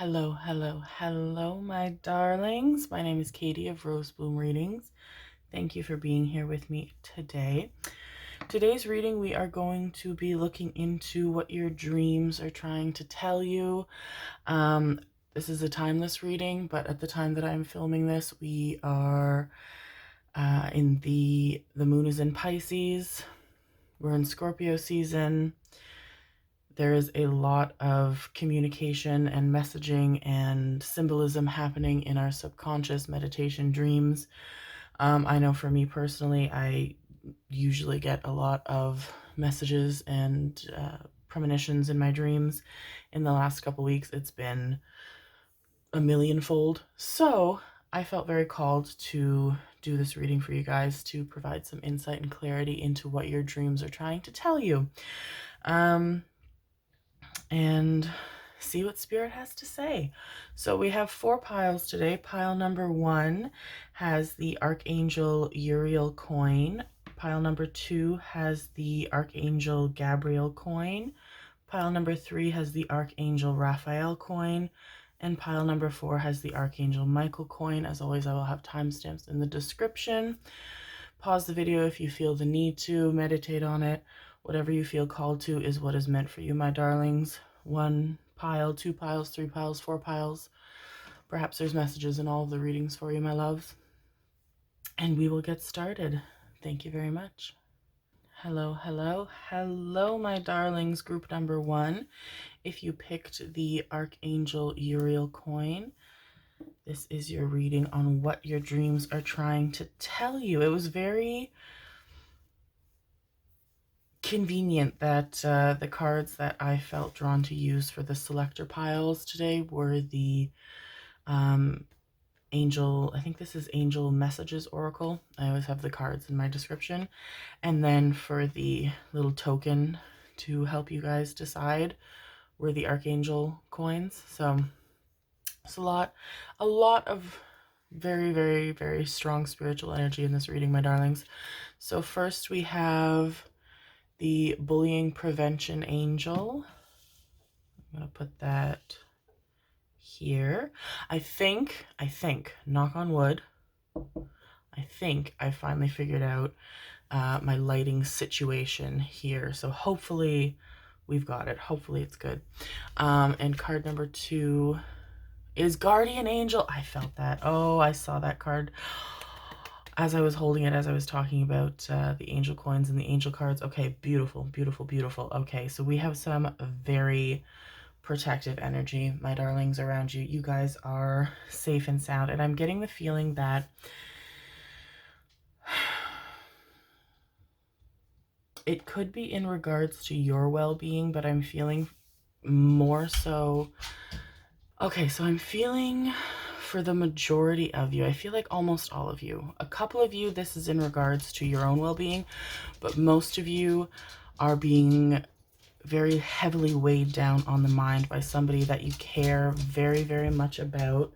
Hello, my darlings. My name is Katie of Rosebloom Readings. Thank you for being here with me today. Today's reading, we are going to be looking into what your dreams are trying to tell you. This is a timeless reading, but at the time that I'm filming this, we are in the moon is in Pisces. We're in Scorpio season. There is a lot of communication and messaging and symbolism happening in our subconscious meditation dreams. I know for me personally, I usually get a lot of messages and premonitions in my dreams. In the last couple weeks, it's been a millionfold. So I felt very called to do this reading for you guys to provide some insight and clarity into what your dreams are trying to tell you. And see what Spirit has to say. So we have 4 piles today. Pile number 1 has the Archangel Uriel coin. Pile number 2 has the Archangel Gabriel coin. Pile number 3 has the Archangel Raphael coin. And pile number 4 has the Archangel Michael coin. As always, I will have timestamps in the description. Pause the video if you feel the need to. Meditate on it. Whatever you feel called to is what is meant for you, my darlings. 1 pile, 2 piles, 3 piles, 4 piles. Perhaps there's messages in all of the readings for you, my loves. And we will get started. Thank you very much. Hello, my darlings. Group number 1. If you picked the Archangel Uriel coin, this is your reading on what your dreams are trying to tell you. It was very convenient that the cards that I felt drawn to use for the selector piles today were the Angel, I think this is Angel Messages Oracle. I always have the cards in my description. And then for the little token to help you guys decide were the Archangel coins. So it's a lot of very strong spiritual energy in this reading, my darlings. So first we have the Bullying Prevention Angel. I'm going to put that here. I think, knock on wood, I think I finally figured out my lighting situation here. So hopefully we've got it. Hopefully it's good. And card number 2 is Guardian Angel. I felt that. Oh, I saw that card as I was holding it, as I was talking about the angel coins and the angel cards. Okay, beautiful. Okay, so we have some very protective energy, my darlings, around you. You guys are safe and sound, and I'm getting the feeling that it could be in regards to your well-being, but I'm feeling more so. Okay, so I'm feeling for the majority of you, I feel like almost all of you, a couple of you, this is in regards to your own well-being, but most of you are being very heavily weighed down on the mind by somebody that you care very much about.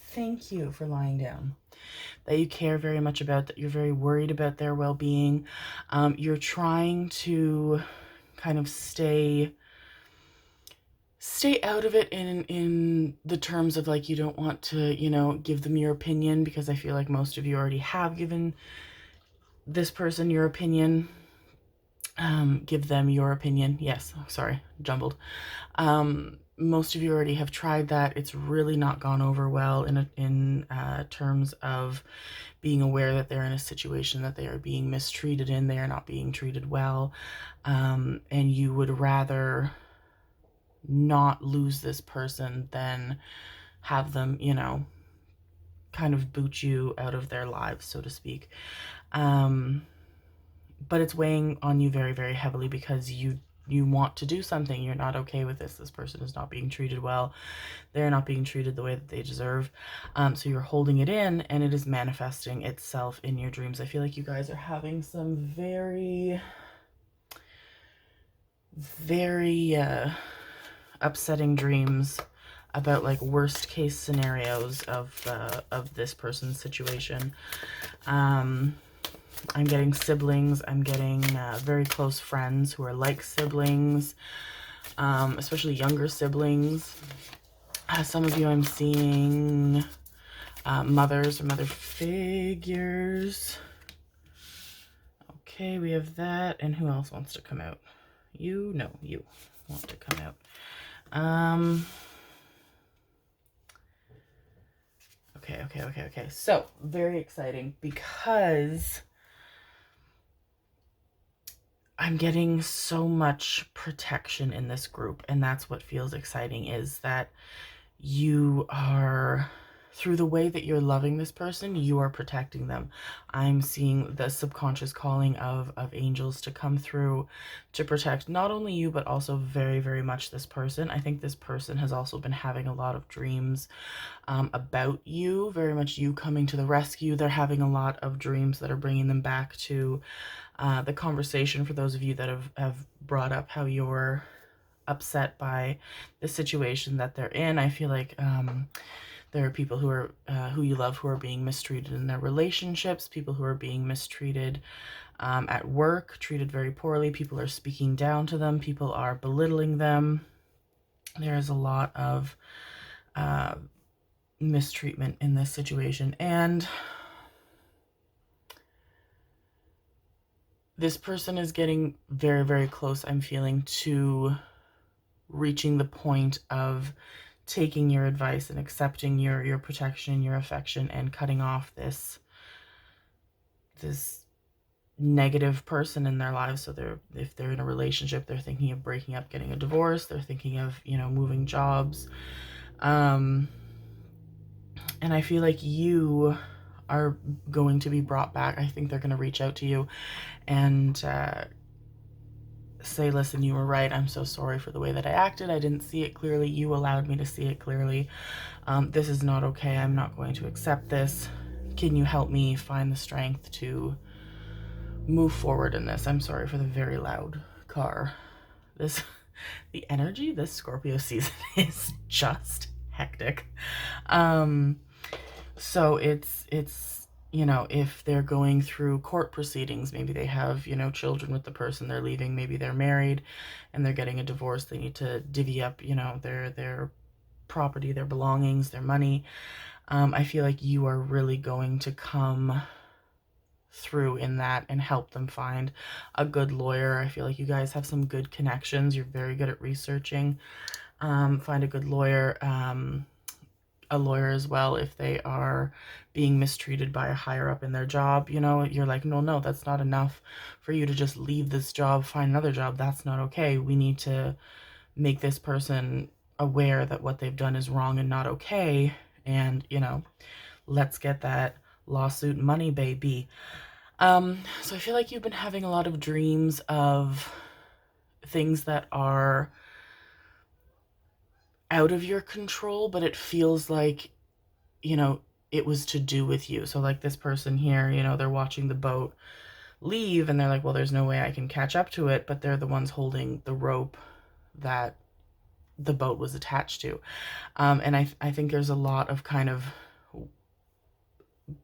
Thank you for lying down. That you care very much about, that you're very worried about their well-being. You're trying to kind of stay out of it in the terms of, like, you don't want to, you know, give them your opinion, because I feel like most of you already have given this person your opinion. Give them your opinion. Yes, sorry, jumbled. Most of you already have tried that. It's really not gone over well in terms of being aware that they're in a situation that they are being mistreated in. They are not being treated well. And you would rather not lose this person than have them, you know, kind of boot you out of their lives, so to speak. But it's weighing on you very heavily because you want to do something. You're not okay with this. This person is not being treated well. They're not being treated the way that they deserve. So you're holding it in, and it is manifesting itself in your dreams. I feel like you guys are having some very upsetting dreams about, like, worst case scenarios of this person's situation. I'm getting siblings. I'm getting very close friends who are like siblings. especially younger siblings. Some of you I'm seeing mothers or mother figures. Okay, we have that. And who else wants to come out? You? No, you want to come out. Okay. So, very exciting because I'm getting so much protection in this group, and that's what feels exciting, is that you are, through the way that you're loving this person, you are protecting them. I'm seeing the subconscious calling of angels to come through to protect not only you, but also very, very much this person. I think this person has also been having a lot of dreams about you, very much you coming to the rescue. They're having a lot of dreams that are bringing them back to the conversation. For those of you that have brought up how you're upset by the situation that they're in, I feel like there are people who are who you love who are being mistreated in their relationships, people who are being mistreated at work, treated very poorly. People are speaking down to them, people are belittling them. There is a lot of mistreatment in this situation, and this person is getting very, very close, I'm feeling, to reaching the point of taking your advice and accepting your protection, your affection, and cutting off this negative person in their lives. So if they're in a relationship, they're thinking of breaking up, getting a divorce, they're thinking of, moving jobs. And I feel like you are going to be brought back. I think they're going to reach out to you and say, listen, you were right. I'm so sorry for the way that I acted. I didn't see it clearly. You allowed me to see it clearly. This is not okay. I'm not going to accept this. Can you help me find the strength to move forward in this? I'm sorry for the very loud car. The energy this Scorpio season is just hectic. So it's if they're going through court proceedings, maybe they have, children with the person they're leaving, maybe they're married and they're getting a divorce, they need to divvy up, their property, their belongings, their money. I feel like you are really going to come through in that and help them find a good lawyer. I feel like you guys have some good connections. You're very good at researching. Find a good lawyer. A lawyer as well if they are being mistreated by a higher up in their job. You're like, no, that's not enough for you to just leave this job, find another job. That's not okay. We need to make this person aware that what they've done is wrong and not okay. And, let's get that lawsuit money, baby. So I feel like you've been having a lot of dreams of things that are out of your control, but it feels like, it was to do with you. So like this person here, they're watching the boat leave and they're like, well, there's no way I can catch up to it, but they're the ones holding the rope that the boat was attached to. And I think there's a lot of kind of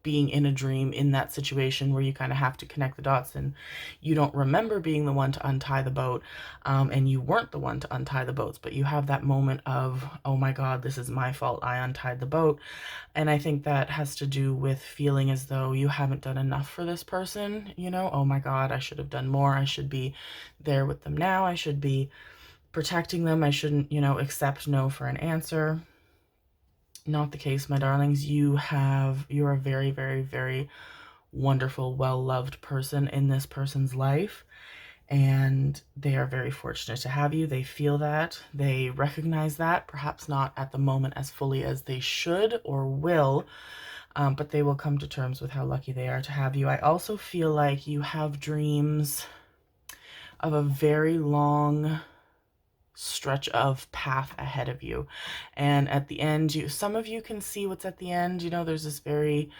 being in a dream in that situation where you kind of have to connect the dots and you don't remember being the one to untie the boat, and you weren't the one to untie the boats, but you have that moment of, oh my God, this is my fault, I untied the boat. And I think that has to do with feeling as though you haven't done enough for this person, oh my God, I should have done more, I should be there with them now, I should be protecting them, I shouldn't, accept no for an answer. Not the case, my darlings. You're a very, very, very wonderful, well-loved person in this person's life, and they are very fortunate to have you. They feel that, they recognize that, perhaps not at the moment as fully as they should or will, but they will come to terms with how lucky they are to have you. I also feel like you have dreams of a very long stretch of path ahead of you, and at the end, some of you can see what's at the end. There's this very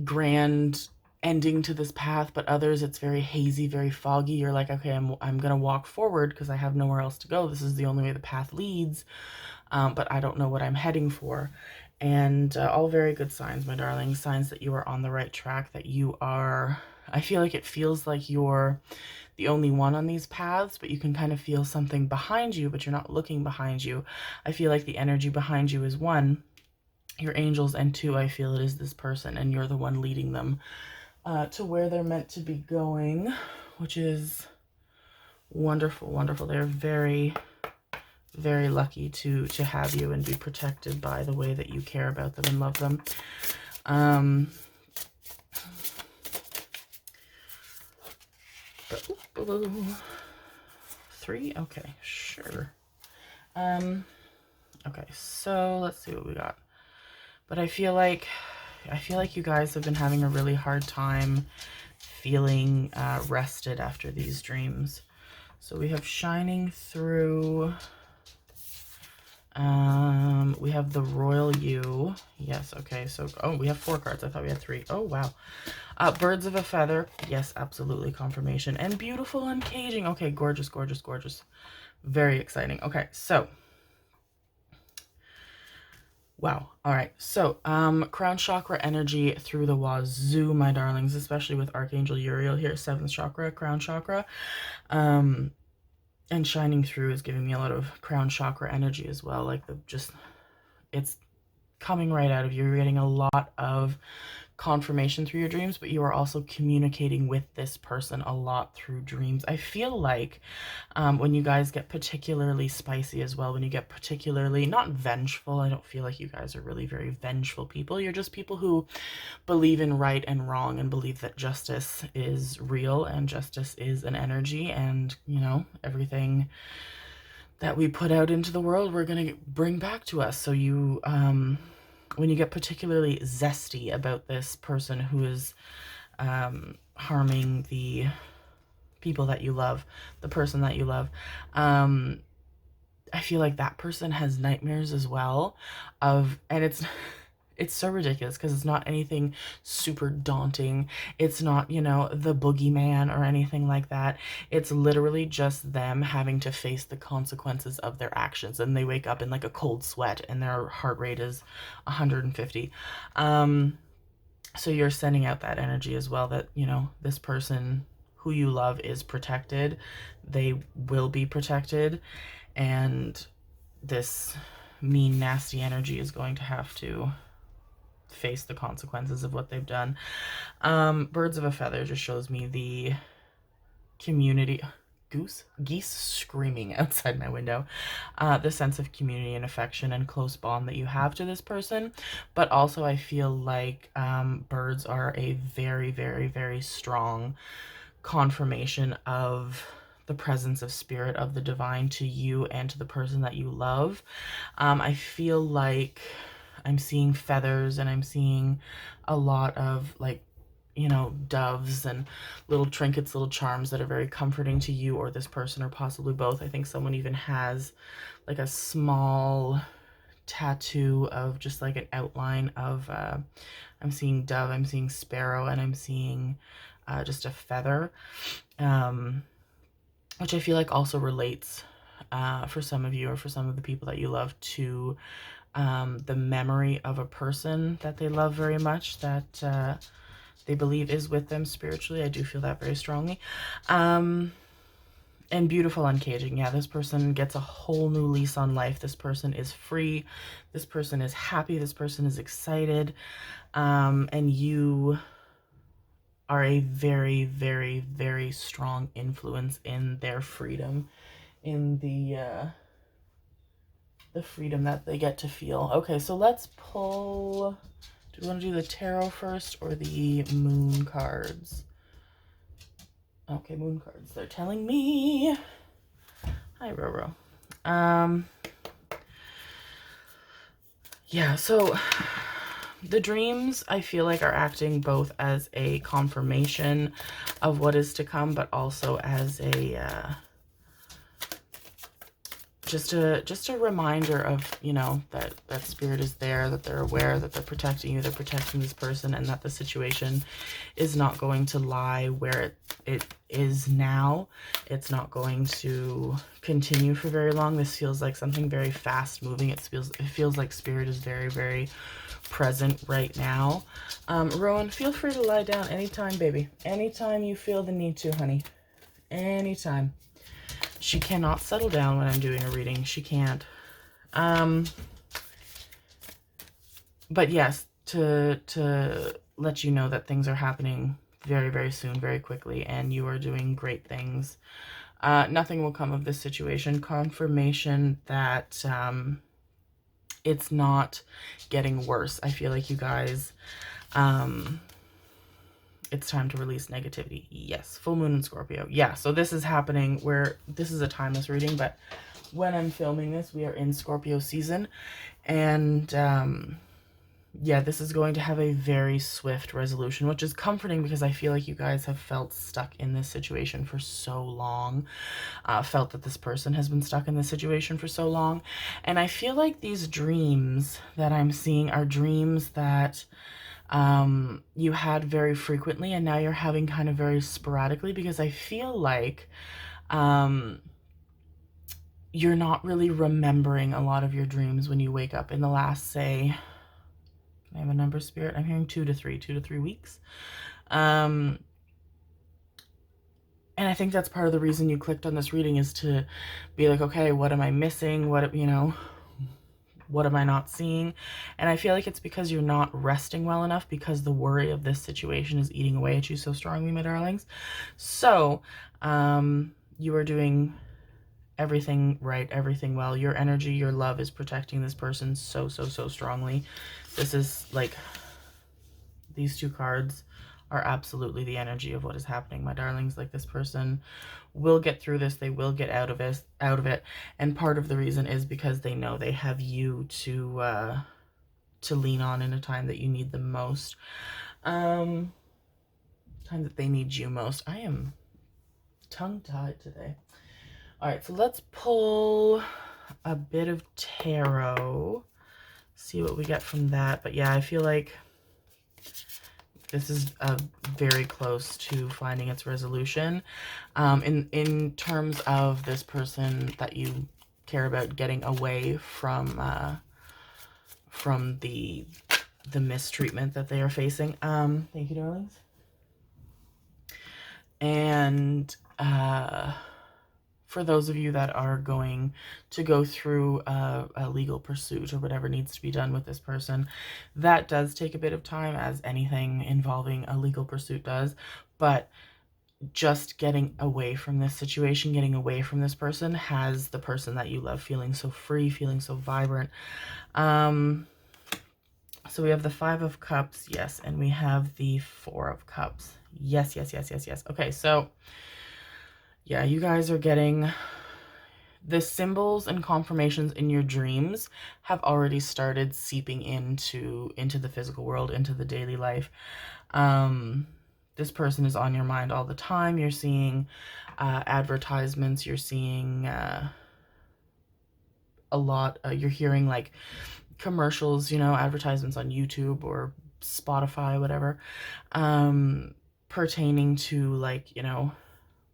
grand ending to this path, but others it's very hazy, very foggy. You're like, okay, I'm gonna walk forward because I have nowhere else to go. This is the only way the path leads, but I don't know what I'm heading for. And all very good signs, my darling, signs that you are on the right track, that you are I feel like it feels like you're the only one on these paths, but you can kind of feel something behind you, but you're not looking behind you. I feel like the energy behind you is one, your angels, and two, I feel it is this person, and you're the one leading them to where they're meant to be going, which is wonderful, wonderful. They're very, very lucky to have you and be protected by the way that you care about them and love them. Three? Okay, sure. Okay, so let's see what we got. But I feel like you guys have been having a really hard time feeling rested after these dreams. So we have shining through. We have the Royal You. Yes, okay. So, oh, we have 4 cards. I thought we had 3. Oh, wow. Birds of a Feather. Yes, absolutely. Confirmation. And Beautiful Uncaging. Okay, gorgeous, gorgeous, gorgeous. Very exciting. Okay, so. Wow. All right. So, crown chakra energy through the wazoo, my darlings, especially with Archangel Uriel here, 7th chakra, crown chakra. And shining through is giving me a lot of crown chakra energy as well. Like it's coming right out of you. You're getting a lot of confirmation through your dreams, but you are also communicating with this person a lot through dreams. I feel like when you guys get particularly spicy as well, when you get particularly, not vengeful, I don't feel like you guys are really very vengeful people. You're just people who believe in right and wrong and believe that justice is real and justice is an energy, and, you know, everything that we put out into the world, we're going to bring back to us. So you, when you get particularly zesty about this person who is harming the people that you love, the person that you love, I feel like that person has nightmares as well and it's so ridiculous because it's not anything super daunting. It's not, you know, the boogeyman or anything like that. It's literally just them having to face the consequences of their actions. And they wake up in like a cold sweat and their heart rate is 150. So you're sending out that energy as well that, you know, this person who you love is protected. They will be protected. And this mean, nasty energy is going to have to face the consequences of what they've done. Birds of a Feather just shows me the community. Geese screaming outside my window. The sense of community and affection and close bond that you have to this person. But also I feel like birds are a very, very, very strong confirmation of the presence of spirit, of the divine, to you and to the person that you love. I feel like I'm seeing feathers, and I'm seeing a lot of, like, you know, doves and little trinkets, little charms that are very comforting to you or this person, or possibly both. I think someone even has like a small tattoo of just like an outline of, I'm seeing dove, I'm seeing sparrow, and I'm seeing just a feather, which I feel like also relates for some of you, or for some of the people that you love, to the memory of a person that they love very much, that they believe is with them spiritually. I do feel that very strongly. And Beautiful Uncaging. Yeah, this person gets a whole new lease on life. This person is free. This person is happy. This person is excited. And you are a very, very, very strong influence in their freedom, in the freedom that they get to feel. Okay, so let's pull. Do we want to do the tarot first or the moon cards? Okay, moon cards. They're telling me. Hi, Roro. Yeah, so the dreams, I feel like, are acting both as a confirmation of what is to come, but also as a just a reminder of, you know, that spirit is there, that they're aware, that they're protecting you, they're protecting this person, and that the situation is not going to lie where it is now. It's not going to continue for very long. This feels like something very fast moving. It feels like spirit is very, very present right now. Rowan, feel free to lie down anytime, baby. Anytime you feel the need to, honey. Anytime. She cannot settle down when I'm doing a reading. She can't. But yes, to let you know that things are happening very, very soon, very quickly, and you are doing great things. Nothing will come of this situation. Confirmation that it's not getting worse. I feel like you guys, it's time to release negativity. Yes, full moon in Scorpio. Yeah, so this is happening where this is a timeless reading, but when I'm filming this, we are in Scorpio season, and yeah, this is going to have a very swift resolution, which is comforting because I feel like you guys have felt stuck in this situation for so long. Felt that this person has been stuck in this situation for so long. And I feel like these dreams that I'm seeing are dreams that you had very frequently, and now you're having kind of very sporadically, because I feel like you're not really remembering a lot of your dreams when you wake up in the last, say, I have a number, spirit? I'm hearing 2 to 3 weeks. And I think that's part of the reason you clicked on this reading, is to be like, okay, what am I missing? What, you know, what am I not seeing? And I feel like it's because you're not resting well enough, because the worry of this situation is eating away at you so strongly, my darlings. So, you are doing everything right, everything well. Your energy, your love is protecting this person so, so, so strongly. This is like, these two cards are absolutely the energy of what is happening, my darlings. Like, this person will get through this. They will get out of it. And part of the reason is because they know they have you to lean on in a time that you need them most. Time that they need you most. I am tongue-tied today. All right, so let's pull a bit of tarot, see what we get from that. But yeah, I feel like this is very close to finding its resolution. In terms of this person that you care about getting away from the mistreatment that they are facing. Thank you, darlings. And for those of you that are going to go through a legal pursuit or whatever needs to be done with this person, that does take a bit of time, as anything involving a legal pursuit does. But just getting away from this situation, getting away from this person, has the person that you love feeling so free, feeling so vibrant. So we have the 5 of Cups, yes, and we have the 4 of Cups. Yes, yes, yes, yes, yes. Okay, so yeah, you guys are getting the symbols and confirmations in your dreams have already started seeping into the physical world, into the daily life. This person is on your mind all the time. You're seeing advertisements. You're seeing a lot. You're hearing like commercials, you know, advertisements on YouTube or Spotify, whatever, pertaining to, like, you know,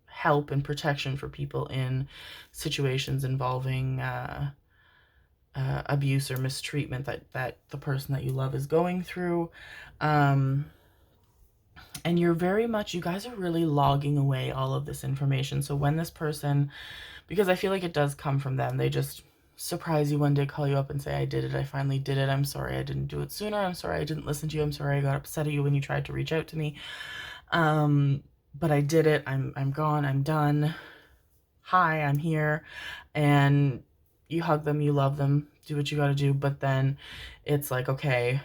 help and protection for people in situations involving abuse or mistreatment that the person that you love is going through. And you're very much, you guys are really logging away all of this information. So when this person, because I feel like it does come from them, they just surprise you one day, call you up and say, I did it, I finally did it, I'm sorry I didn't do it sooner, I'm sorry I didn't listen to you, I'm sorry I got upset at you when you tried to reach out to me, but I did it, I'm gone, I'm done, hi, I'm here. And you hug them, you love them, do what you gotta do. But then it's like, okay,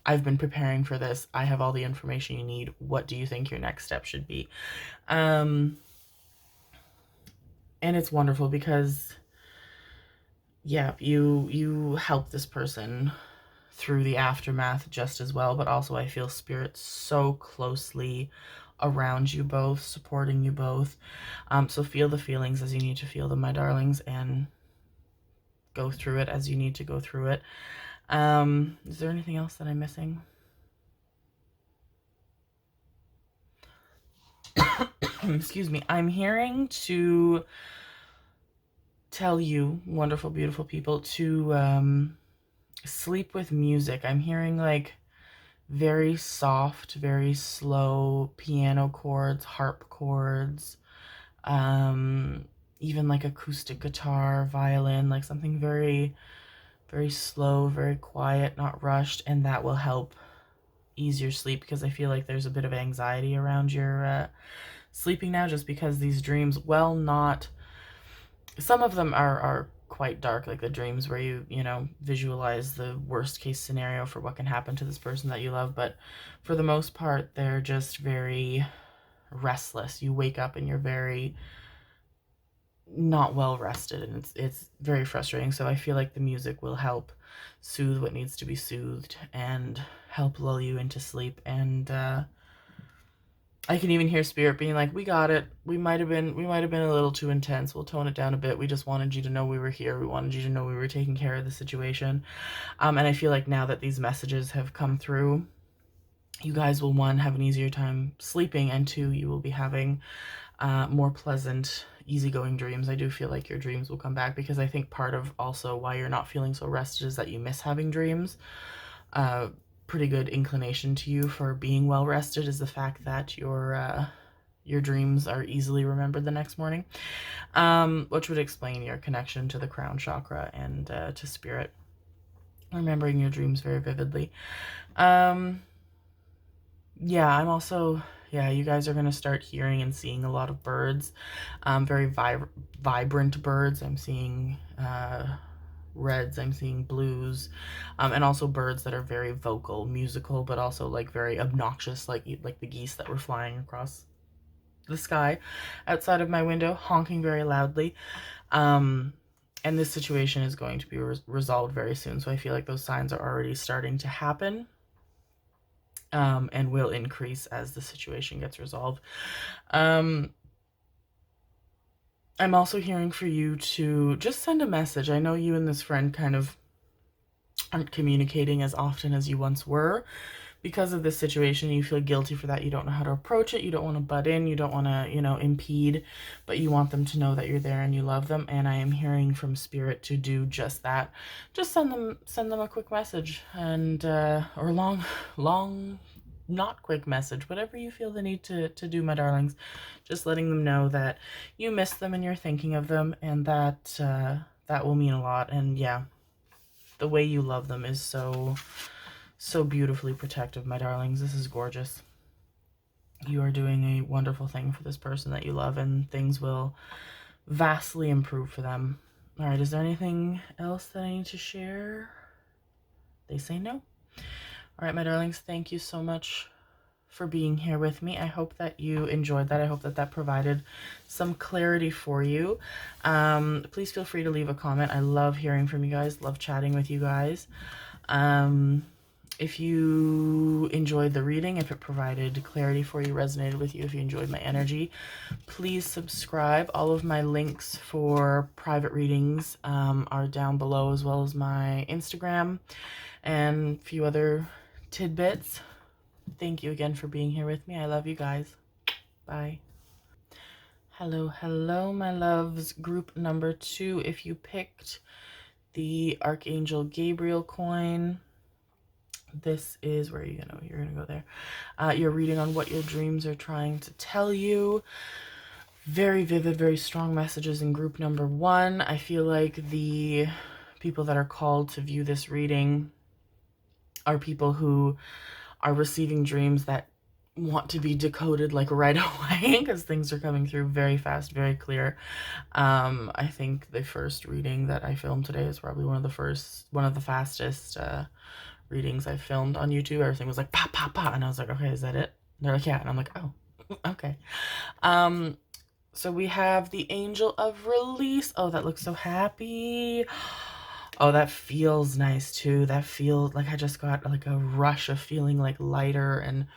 I've been preparing for this, I have all the information you need, what do you think your next step should be? And it's wonderful because, yeah, you help this person through the aftermath just as well, but also I feel spirit so closely around you both, supporting you both. So feel the feelings as you need to feel them, my darlings, and go through it as you need to go through it. Is there anything else that I'm missing? Excuse me. I'm hearing to tell you, wonderful, beautiful people, to sleep with music. I'm hearing like very soft, very slow piano chords, harp chords, even like acoustic guitar, violin, like something very, very slow, very quiet, not rushed, and that will help ease your sleep, because I feel like there's a bit of anxiety around your sleeping now, just because these dreams, well, not, some of them are quite dark, like the dreams where you know, visualize the worst case scenario for what can happen to this person that you love, but for the most part, they're just very restless. You wake up and you're very not well rested, and it's very frustrating. So I feel like the music will help soothe what needs to be soothed and help lull you into sleep. And I can even hear spirit being like, we got it. We might have been a little too intense. We'll tone it down a bit. We just wanted you to know we were here. We wanted you to know we were taking care of the situation. And I feel like now that these messages have come through, you guys will, one, have an easier time sleeping, and two, you will be having more pleasant, easygoing dreams. I do feel like your dreams will come back, because I think part of also why you're not feeling so rested is that you miss having dreams. Pretty good inclination to you for being well rested is the fact that your dreams are easily remembered the next morning, which would explain your connection to the crown chakra and to spirit, remembering your dreams very vividly. Yeah, I'm also, yeah, you guys are going to start hearing and seeing a lot of birds, very vibrant birds. I'm seeing reds, I'm seeing blues, and also birds that are very vocal, musical, but also like very obnoxious, like the geese that were flying across the sky outside of my window, honking very loudly. And this situation is going to be resolved very soon, so I feel like those signs are already starting to happen, and will increase as the situation gets resolved. I'm also hearing for you to just send a message. I know you and this friend kind of aren't communicating as often as you once were because of this situation. You feel guilty for that. You don't know how to approach it. You don't want to butt in. You don't want to, you know, impede, but you want them to know that you're there and you love them. And I am hearing from spirit to do just that. Just send them a quick message, and or long not quick message, whatever you feel the need to do, my darlings. Just letting them know that you miss them and you're thinking of them, and that that will mean a lot. And yeah, the way you love them is so beautifully protective, my darlings. This is gorgeous. You are doing a wonderful thing for this person that you love, and things will vastly improve for them. All right, is there anything else that I need to share? They say no. All right, my darlings, thank you so much for being here with me. I hope that you enjoyed that. I hope that that provided some clarity for you. Please feel free to leave a comment. I love hearing from you guys, love chatting with you guys. If you enjoyed the reading, if it provided clarity for you, resonated with you, if you enjoyed my energy, please subscribe. All of my links for private readings are down below, as well as my Instagram and a few other tidbits. Thank you again for being here with me. I love you guys. Bye. Hello, hello, my loves. Group number 2. If you picked the Archangel Gabriel coin, this is where you're gonna go there. You're reading on what your dreams are trying to tell you. Very vivid, very strong messages in group number 1. I feel like the people that are called to view this reading are people who are receiving dreams that want to be decoded like right away, because things are coming through very fast, very clear. I think the first reading that I filmed today is probably one of the fastest readings I filmed on YouTube. Everything was like pa pa pa, and I was like, okay, is that it? And they're like, yeah, and I'm like, oh, okay. So we have the Angel of Release. Oh, that looks so happy. Oh, that feels nice too. That feels like I just got like a rush of feeling like lighter and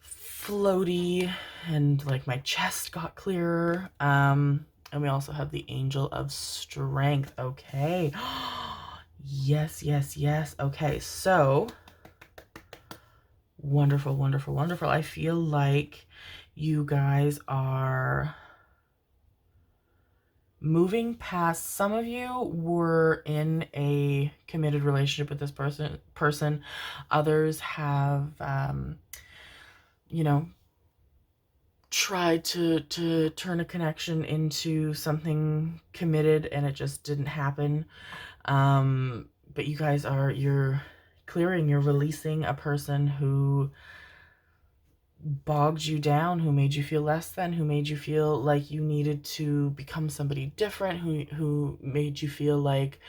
floaty, and like my chest got clearer. And And we also have the Angel of Strength. Okay. Yes, yes, yes. Okay, so wonderful, wonderful, wonderful. I feel like you guys are moving past. Some of you were in a committed relationship with this person. Others have, you know, tried to turn a connection into something committed, and it just didn't happen. But you guys you're clearing, you're releasing a person who bogged you down, who made you feel less than, who made you feel like you needed to become somebody different, who made you feel like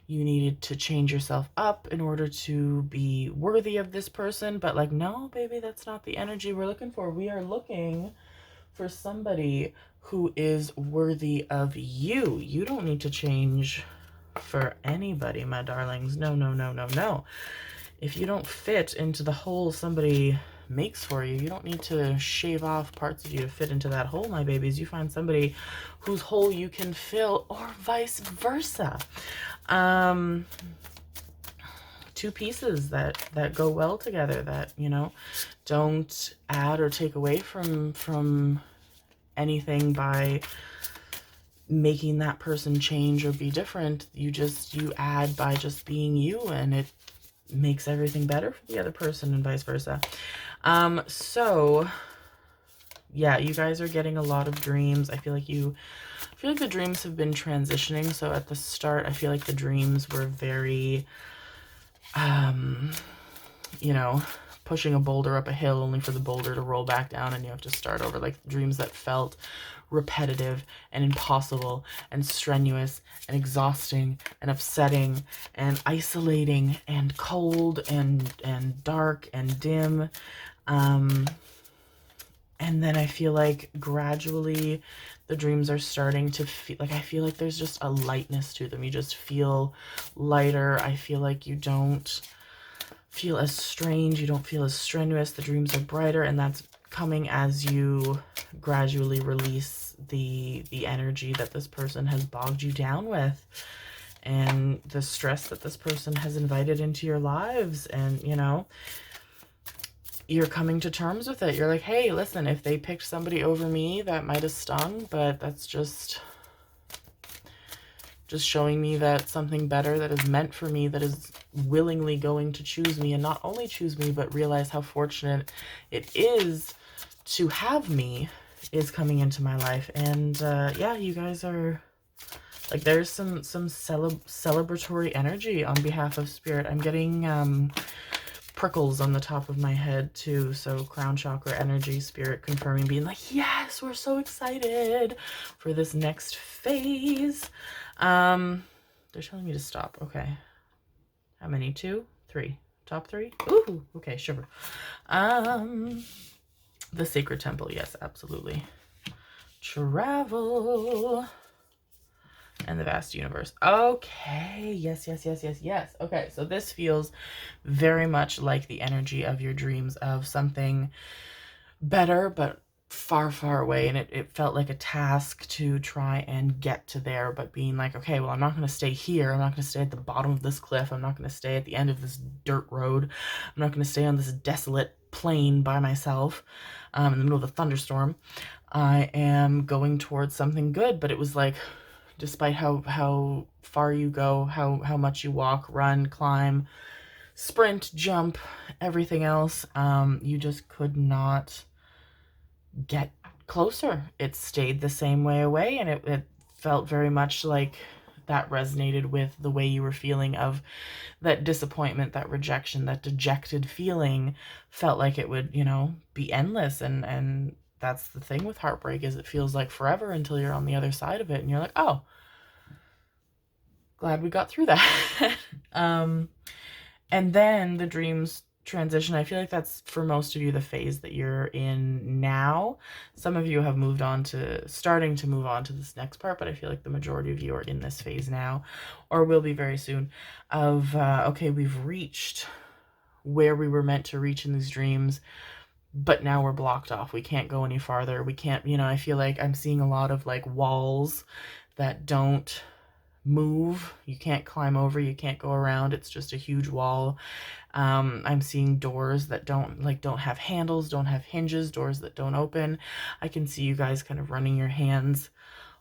you needed to change yourself up in order to be worthy of this person. But like, no, baby, that's not the energy we're looking for. We are looking for somebody who is worthy of you. You don't need to change for anybody, my darlings. No, no, no, no, no. If you don't fit into the hole somebody makes for you, you don't need to shave off parts of you to fit into that hole, my babies. You find somebody whose hole you can fill, or vice versa. Two pieces that go well together, that, you know, don't add or take away from anything by making that person change or be different. You add by just being you, and it makes everything better for the other person, and vice versa. So yeah, you guys are getting a lot of dreams. I feel like the dreams have been transitioning. So at the start, I feel like the dreams were very, you know, pushing a boulder up a hill only for the boulder to roll back down and you have to start over. Like dreams that felt repetitive and impossible and strenuous and exhausting and upsetting and isolating and cold and dark and dim. And then I feel like gradually the dreams are starting to feel like, I feel like there's just a lightness to them. You just feel lighter. I feel like you don't feel as strange. You don't feel as strenuous. The dreams are brighter, and that's coming as you gradually release the energy that this person has bogged you down with, and the stress that this person has invited into your lives. And, you know, you're coming to terms with it. You're like, hey, listen, if they picked somebody over me, that might have stung, but that's just showing me that something better that is meant for me, that is willingly going to choose me, and not only choose me, but realize how fortunate it is to have me, is coming into my life. And yeah, you guys are like, there's some celebratory energy on behalf of Spirit. I'm getting prickles on the top of my head too. So crown chakra energy, Spirit confirming, being like, yes, we're so excited for this next phase. They're telling me to stop. Okay. How many? 2? 3? Top 3? Ooh, okay, sure. The Sacred Temple. Yes, absolutely. Travel. And the vast universe. Okay. Yes, yes, yes, yes, yes. Okay, so this feels very much like the energy of your dreams, of something better, but far, far away. And it felt like a task to try and get to there, but being like, okay, well, I'm not going to stay here. I'm not going to stay at the bottom of this cliff. I'm not going to stay at the end of this dirt road. I'm not going to stay on this desolate plain by myself in the middle of a thunderstorm. I am going towards something good. But it was like, despite how far you go, how much you walk, run, climb, sprint, jump, everything else, you just could not get closer. It stayed the same way away, and it felt very much like that resonated with the way you were feeling, of that disappointment, that rejection, that dejected feeling. Felt like it would, you know, be endless. And that's the thing with heartbreak, is it feels like forever until you're on the other side of it and you're like, oh, glad we got through that. And then the dreams transition. I feel like that's, for most of you, the phase that you're in now. Some of you have starting to move on to this next part, but I feel like the majority of you are in this phase now, or will be very soon, of, okay, we've reached where we were meant to reach in these dreams. but now we're blocked off. We can't go any farther. We can't, I feel like I'm seeing a lot of like walls that don't move. You can't climb over, you can't go around. It's just a huge wall. I'm seeing doors that don't have handles, don't have hinges, doors that don't open. I can see you guys kind of running your hands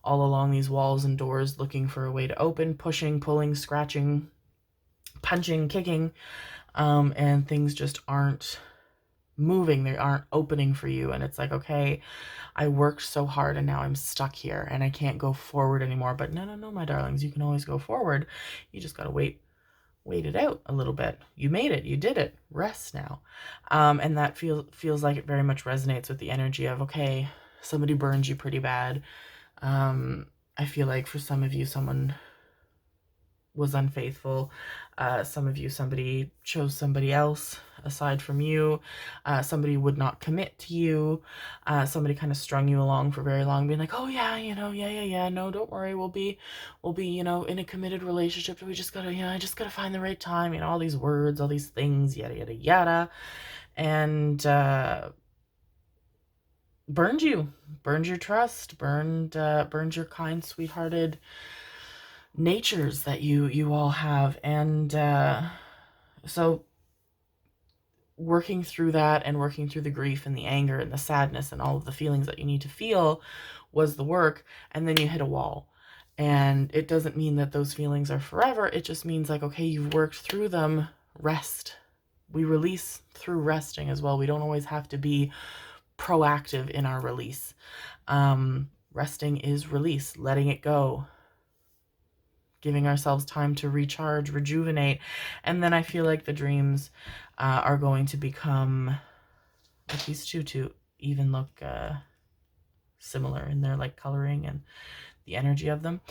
all along these walls and doors looking for a way to open, pushing, pulling, scratching, punching, kicking, and things just aren't moving. They aren't opening for you. And it's like, okay, I worked so hard and now I'm stuck here and I can't go forward anymore. But no, my darlings, you can always go forward. You just got to wait it out a little bit. You made it. You did it. Rest now. And that feels like it very much resonates with the energy of, okay, somebody burned you pretty bad. I feel like for some of you, someone was unfaithful. Some of you, somebody chose somebody else aside from you. Somebody would not commit to you. Somebody kind of strung you along for very long, being like, oh yeah, yeah, no, don't worry, we'll be, in a committed relationship. We just gotta, I just gotta find the right time, all these words, all these things, yada, yada, yada. And, burned your trust, burned your kind, sweethearted natures that you all have. And so working through that and working through the grief and the anger and the sadness and all of the feelings that you need to feel was the work. And then you hit a wall. And it doesn't mean that those feelings are forever. It just means like, okay, you've worked through them. Rest. We release through resting as well. We don't always have to be proactive in our release. Resting is release, letting it go, giving ourselves time to recharge, rejuvenate. And then I feel like the dreams are going to become, like these two to even look similar in their like coloring and the energy of them.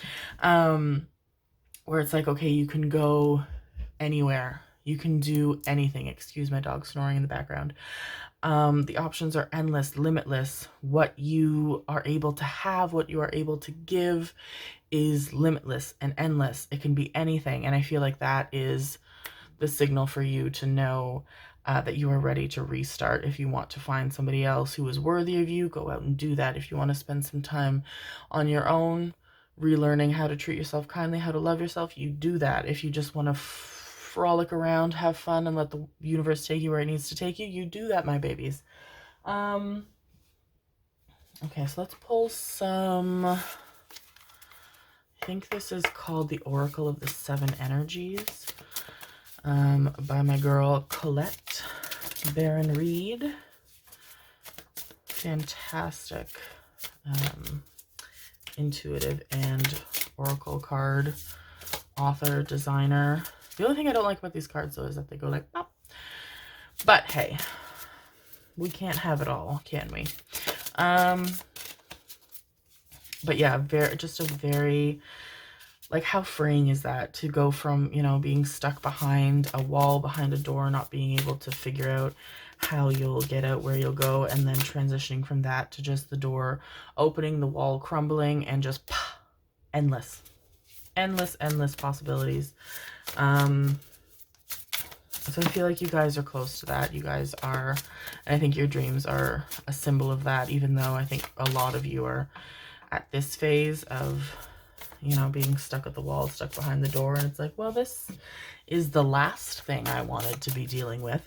Where it's like, okay, you can go anywhere. You can do anything. Excuse my dog snoring in the background. The options are endless, limitless. What you are able to have, what you are able to give is limitless and endless. It can be anything. And I feel like that is the signal for you to know that you are ready to restart. If you want to find somebody else who is worthy of you, go out and do that. If you want to spend some time on your own, relearning how to treat yourself kindly, how to love yourself, you do that. If you just want to frolic around, have fun, and let the universe take you where it needs to take you, you do that, my babies. Okay, so let's pull some, I think this is called the Oracle of the Seven Energies, by my girl Colette Baron Reed. Fantastic intuitive and oracle card author, designer. The only thing I don't like about these cards, though, is that they go like, pop. But hey, we can't have it all, can we? But yeah, just a very, like, how freeing is that to go from, being stuck behind a wall, behind a door, not being able to figure out how you'll get out, where you'll go, and then transitioning from that to just the door opening, the wall crumbling, and just endless possibilities. So I feel like you guys are close to that. You guys are, and I think your dreams are a symbol of that, even though I think a lot of you are at this phase of, being stuck at the wall, stuck behind the door, and it's like, well, this is the last thing I wanted to be dealing with.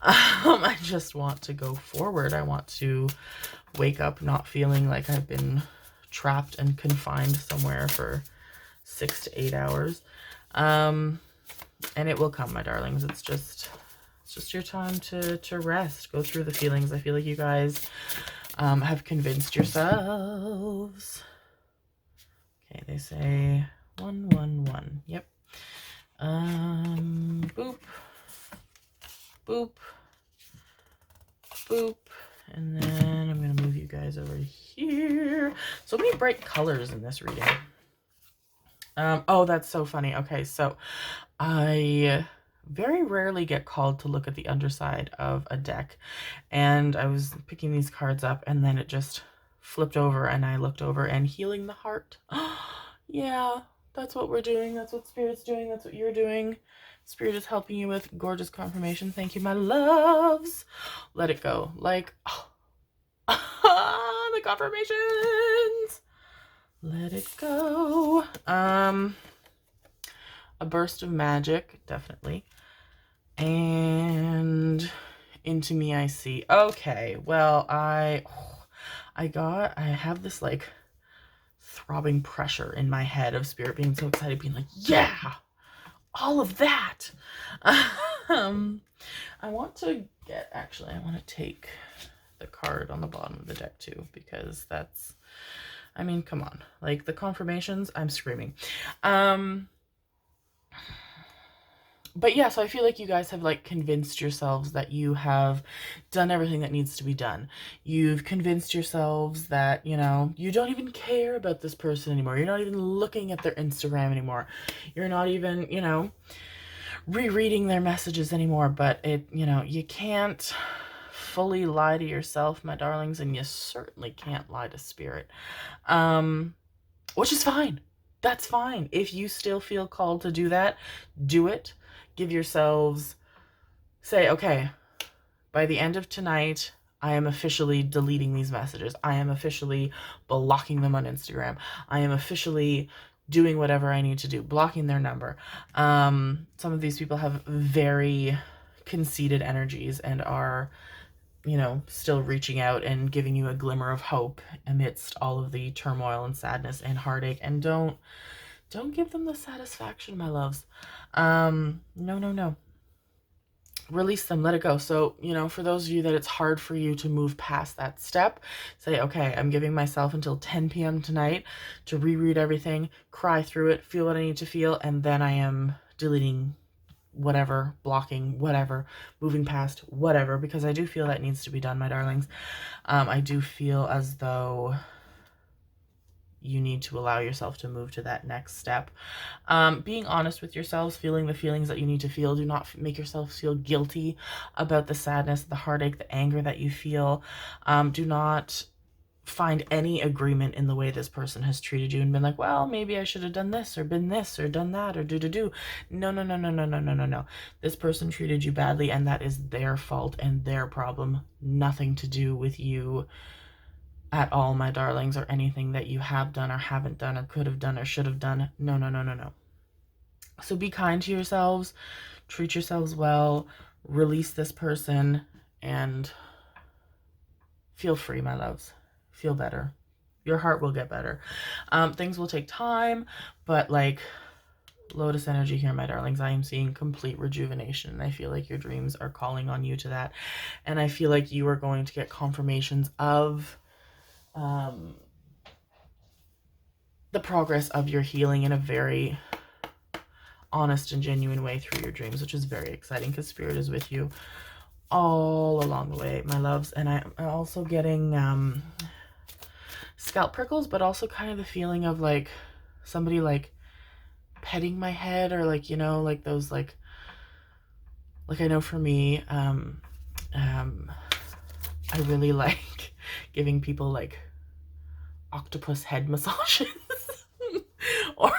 I just want to go forward. I want to wake up not feeling like I've been trapped and confined somewhere for 6 to 8 hours. And it will come, my darlings. It's just your time to rest, go through the feelings. I feel like you guys have convinced yourselves. Okay, they say 111. Yep. Boop, boop, boop, and then I'm gonna move you guys over here. So many bright colors in this reading. Oh, that's so funny. Okay, so I very rarely get called to look at the underside of a deck, and I was picking these cards up, and then it just flipped over, and I looked over, and healing the heart. Yeah, that's what we're doing. That's what Spirit's doing. That's what you're doing. Spirit is helping you with gorgeous confirmation. Thank you, my loves. Let it go. Like, the confirmations. Let it go. A burst of magic, definitely. And into me I see. Okay, well, I have this like throbbing pressure in my head of Spirit being so excited, being like, yeah, all of that. I want to take the card on the bottom of the deck too, because that's, I mean, come on, like the confirmations, I'm screaming. But yeah, so I feel like you guys have like convinced yourselves that you have done everything that needs to be done. You've convinced yourselves that, you know, you don't even care about this person anymore. You're not even looking at their Instagram anymore. You're not even, you know, rereading their messages anymore. But it, you know, you can't fully lie to yourself, my darlings, and you certainly can't lie to Spirit. Which is fine. That's fine. If you still feel called to do that, do it. Give yourselves, say, okay, by the end of tonight, I am officially deleting these messages. I am officially blocking them on Instagram. I am officially doing whatever I need to do, blocking their number. Some of these people have very conceited energies and are, you know, still reaching out and giving you a glimmer of hope amidst all of the turmoil and sadness and heartache. And don't give them the satisfaction, my loves. No. Release them, let it go. So, you know, for those of you that it's hard for you to move past that step, say, okay, I'm giving myself until 10 p.m. tonight to reread everything, cry through it, feel what I need to feel, and then I am deleting whatever, blocking whatever, moving past whatever, because I do feel that needs to be done, my darlings. I do feel as though you need to allow yourself to move to that next step. Being honest with yourselves, feeling the feelings that you need to feel. Do not make yourself feel guilty about the sadness, the heartache, the anger that you feel. Do not find any agreement in the way this person has treated you and been like, well, maybe I should have done this or been this or done that or do. No. This person treated you badly, and that is their fault and their problem. Nothing to do with you at all, my darlings, or anything that you have done or haven't done or could have done or should have done. No. So be kind to yourselves, treat yourselves well, release this person, and feel free, my loves. Feel better. Your heart will get better. Things will take time, but like Lotus energy here, my darlings, I am seeing complete rejuvenation. I feel like your dreams are calling on you to that. And I feel like you are going to get confirmations of the progress of your healing in a very honest and genuine way through your dreams, which is very exciting because Spirit is with you all along the way, my loves. And I'm also getting scalp prickles, but also kind of the feeling of like somebody like petting my head, or like, you know, like those like I know for me, I really like giving people like octopus head massages or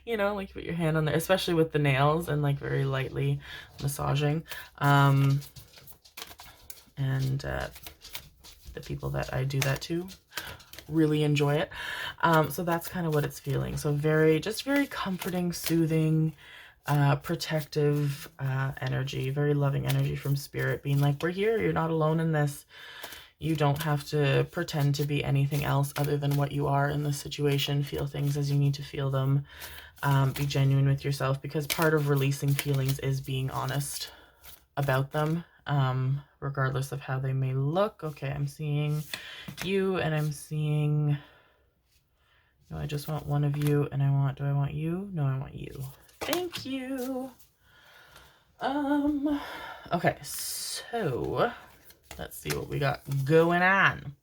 you know, like put your hand on there, especially with the nails, and like very lightly massaging. And the people that I do that to really enjoy it. So that's kind of what it's feeling. So very comforting, soothing, protective energy, very loving energy from Spirit, being like, we're here, you're not alone in this. You don't have to pretend to be anything else other than what you are in this situation. Feel things as you need to feel them. Be genuine with yourself, because part of releasing feelings is being honest about them, regardless of how they may look. Okay, I'm seeing you, and I'm seeing... No, I just want one of you, and do I want you? No, I want you. Thank you. Okay, so... let's see what we got going on.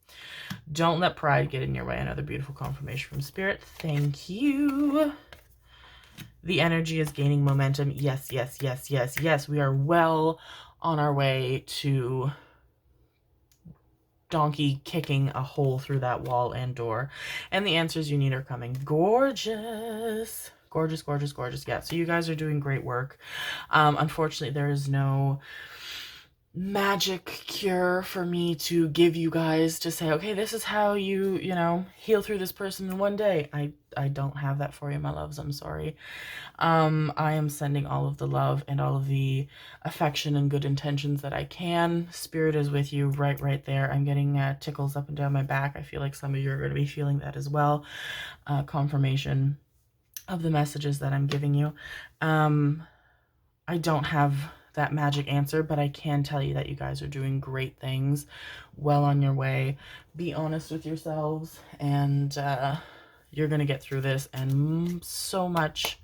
Don't let pride get in your way. Another beautiful confirmation from Spirit. Thank you. The energy is gaining momentum. Yes. We are well on our way to donkey kicking a hole through that wall and door. And the answers you need are coming. Gorgeous. Gorgeous, gorgeous, gorgeous. Yeah, so you guys are doing great work. Unfortunately, there is no magic cure for me to give you guys to say, okay, this is how you know, heal through this person in one day. I don't have that for you, my loves. I'm sorry. I am sending all of the love and all of the affection and good intentions that I can. Spirit is with you right there. I'm getting tickles up and down my back. I feel like some of you are going to be feeling that as well. Confirmation of the messages that I'm giving you. I don't have that magic answer, but I can tell you that you guys are doing great things, well on your way. Be honest with yourselves, and you're gonna get through this, and so much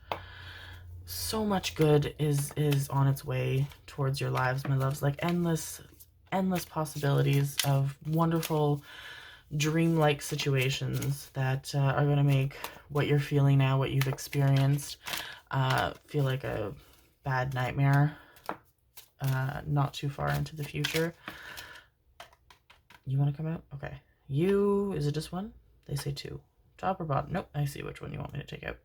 good is on its way towards your lives, my loves. Like endless possibilities of wonderful dreamlike situations that are going to make what you're feeling now, what you've experienced, feel like a bad nightmare not too far into the future. You want to come out? Okay. You, is it just one? They say two. Top or bottom? Nope, I see which one you want me to take out.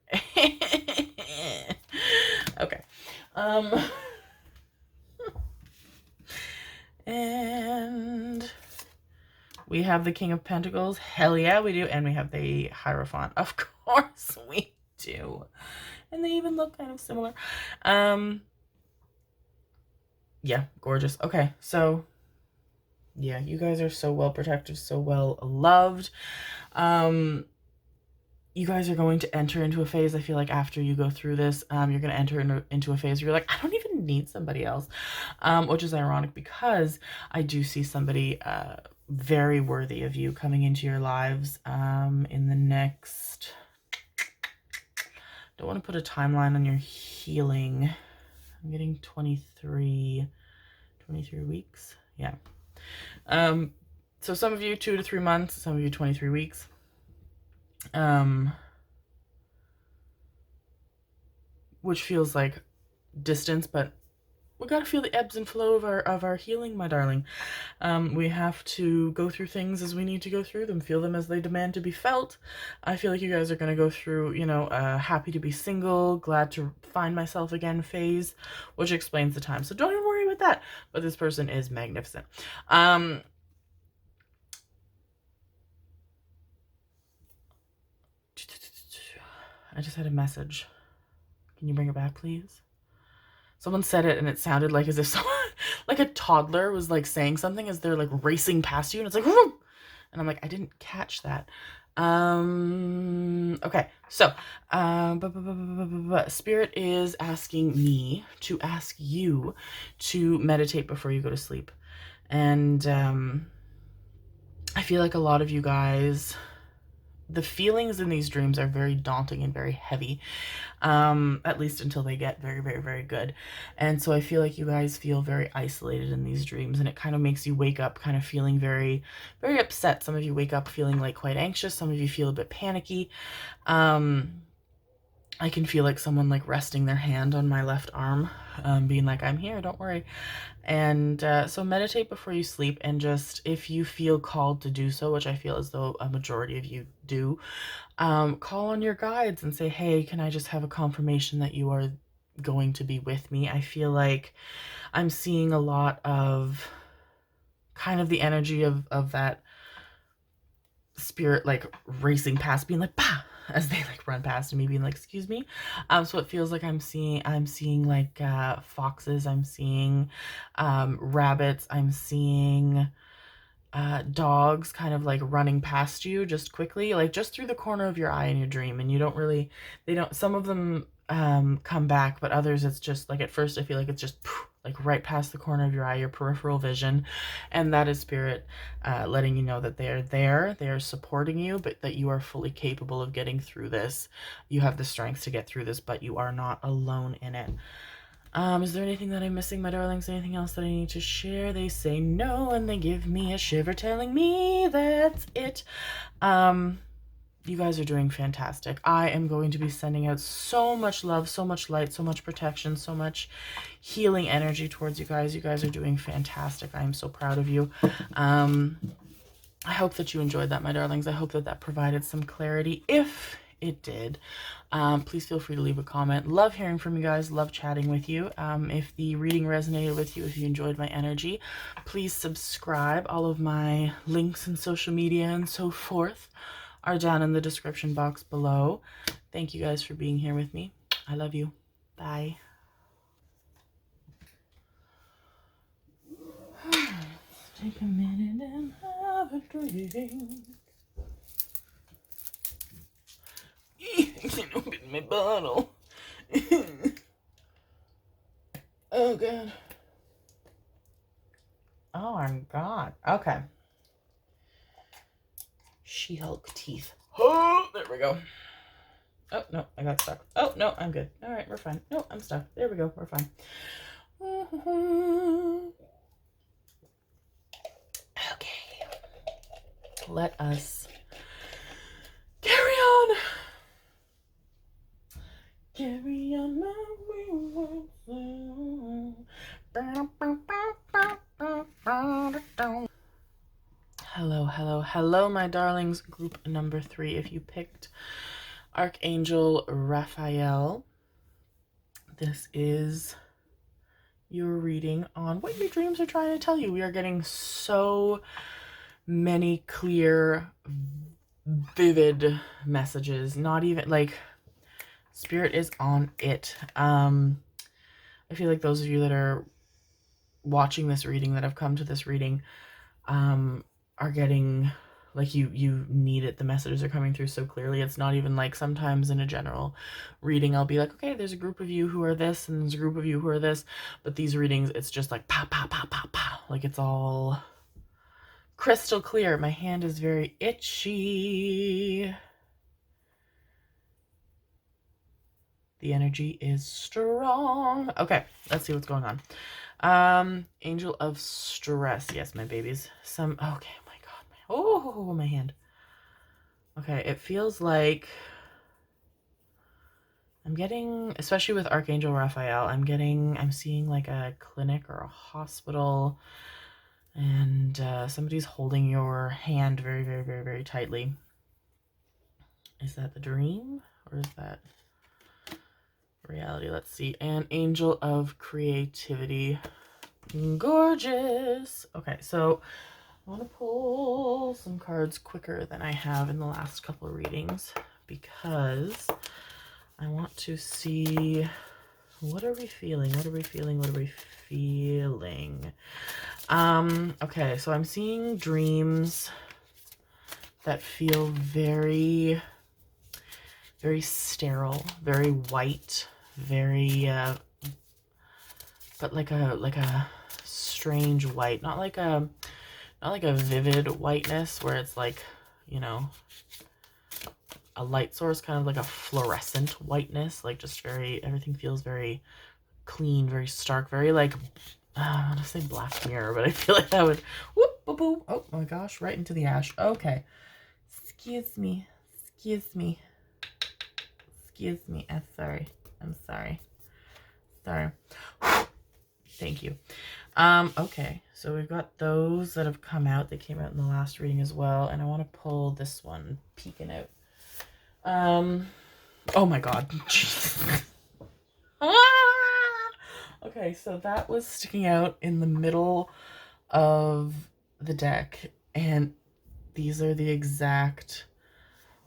Okay. And we have the King of Pentacles. Hell yeah, we do. And we have the Hierophant. Of course we do. And they even look kind of similar. Yeah, gorgeous. Okay, so yeah, you guys are so well protected, so well loved. You guys are going to enter into a phase, I feel like after you go through this, you're going to enter into a phase where you're like, I don't even need somebody else, which is ironic because I do see somebody very worthy of you coming into your lives in the next, don't want to put a timeline on your healing. I'm getting 23 weeks. Yeah. So some of you 2 to 3 months, some of you 23 weeks. Which feels like distance, but we gotta feel the ebbs and flow of our healing, my darling. We have to go through things as we need to go through them, feel them as they demand to be felt. I feel like you guys are gonna go through, you know, happy to be single, glad to find myself again phase, which explains the time. So don't even worry about that. But this person is magnificent. I just had a message. Can you bring it back, please? Someone said it and it sounded like as if someone, like a toddler was like saying something as they're like racing past you, and it's like, whoop! And I'm like, I didn't catch that. Okay, so Spirit is asking me to ask you to meditate before you go to sleep. And I feel like a lot of you guys, the feelings in these dreams are very daunting and very heavy, at least until they get very, very, very good. And so I feel like you guys feel very isolated in these dreams, and it kind of makes you wake up kind of feeling very, very upset. Some of you wake up feeling like quite anxious. Some of you feel a bit panicky. I can feel like someone like resting their hand on my left arm, being like, I'm here, don't worry. And so meditate before you sleep, and just, if you feel called to do so, which I feel as though a majority of you do, call on your guides and say, hey, can I just have a confirmation that you are going to be with me? I feel like I'm seeing a lot of kind of the energy of that spirit like racing past, being like, bah, as they like run past me, being like, excuse me. So it feels like I'm seeing like foxes, I'm seeing rabbits, I'm seeing dogs kind of like running past you just quickly, like just through the corner of your eye in your dream. And you don't really, some of them come back, but others it's just like, at first I feel like it's just like right past the corner of your eye, your peripheral vision. And that is Spirit letting you know that they are there, they are supporting you, but that you are fully capable of getting through this. You have the strength to get through this, but you are not alone in it. Is there anything that I'm missing, my darlings? Anything else that I need to share? They say no, and they give me a shiver telling me that's it. You guys are doing fantastic. I am going to be sending out so much love, so much light, so much protection, so much healing energy towards you guys. You guys are doing fantastic. I am so proud of you. I hope that you enjoyed that, my darlings. I hope that that provided some clarity. If It did. Please feel free to leave a comment. Love hearing from you guys. Love chatting with you. If the reading resonated with you, if you enjoyed my energy, please subscribe. All of my links and social media and so forth are down in the description box below. Thank you guys for being here with me. I love you. Bye. Let's take a minute and have a drink. I can't open my bottle. Oh, God. Oh, my God. Okay. She-Hulk teeth. Oh, there we go. Oh, no, I got stuck. Oh, no, I'm good. All right, we're fine. No, I'm stuck. There we go. We're fine. Okay. Let us carry on. Carry on my wayward soul. Hello, hello, hello, my darlings. Group number 3. If you picked Archangel Raphael, this is your reading on what your dreams are trying to tell you. We are getting so many clear, vivid messages. Not even like Spirit is on it. I feel like those of you that are watching this reading, that have come to this reading, are getting like you need it. The messages are coming through so clearly. It's not even like sometimes in a general reading I'll be like, okay, there's a group of you who are this and there's a group of you who are this, but these readings it's just like pow pow pow pow pow, like it's all crystal clear. My hand is very itchy. The energy is strong. Okay, let's see what's going on. Angel of Stress. Yes, my babies. Okay, oh my God. My hand. Okay, it feels like I'm getting, especially with Archangel Raphael, I'm seeing like a clinic or a hospital, and somebody's holding your hand very, very, very, very tightly. Is that the dream or is that reality? Let's see. And Angel of Creativity. Gorgeous. Okay, so I want to pull some cards quicker than I have in the last couple of readings because I want to see, what are we feeling? What are we feeling? What are we feeling? Okay, so I'm seeing dreams that feel very, very sterile, very white, very but like a strange white, not like a vivid whiteness where it's like, you know, a light source, kind of like a fluorescent whiteness, like just very, everything feels very clean, very stark, very like, I want to say Black Mirror, but I feel like that would, whoop, boop, boop. Oh my gosh, right into the ash. Okay. Excuse me. Excuse me. Excuse me. I'm sorry. I'm sorry. Sorry. Thank you. Okay, so we've got those that have come out. They came out in the last reading as well, and I want to pull this one peeking out. Oh my God. Jesus. Okay, so that was sticking out in the middle of the deck, and these are the exact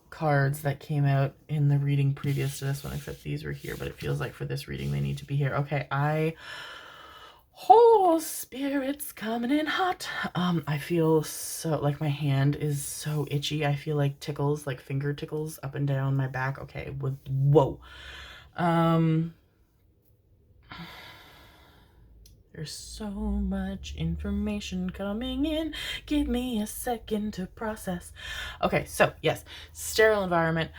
cards that came out in the reading previous to this one, except these were here, but it feels like for this reading they need to be here. Okay, oh, Spirit's coming in hot. I feel so, like my hand is so itchy. I feel like tickles, like finger tickles up and down my back. Okay, whoa. There's so much information coming in. Give me a second to process. Okay, so yes, sterile environment.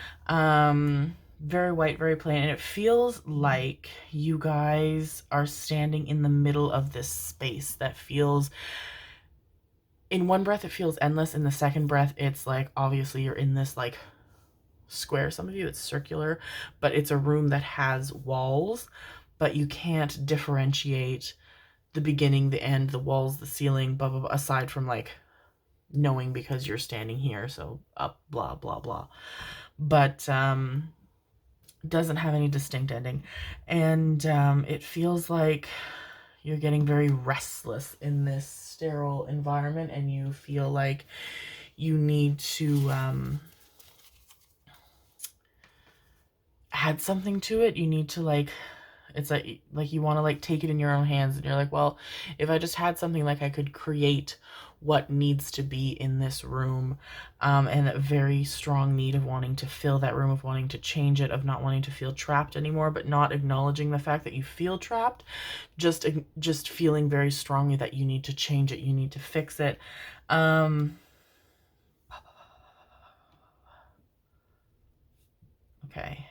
Very white, very plain, and it feels like you guys are standing in the middle of this space that feels, in one breath it feels endless, in the second breath it's like obviously you're in this like square. Some of you it's circular, but it's a room that has walls, but you can't differentiate the beginning, the end, the walls, the ceiling, blah blah blah, aside from like knowing because you're standing here, so up, blah blah blah. but doesn't have any distinct ending. And it feels like you're getting very restless in this sterile environment, and you feel like you need to add something to it. You need to, like, it's like you want to like take it in your own hands, and you're like, well, if I just had something, like, I could create what needs to be in this room, and a very strong need of wanting to fill that room, of wanting to change it, of not wanting to feel trapped anymore, but not acknowledging the fact that you feel trapped, just feeling very strongly that you need to change it, you need to fix it. Okay.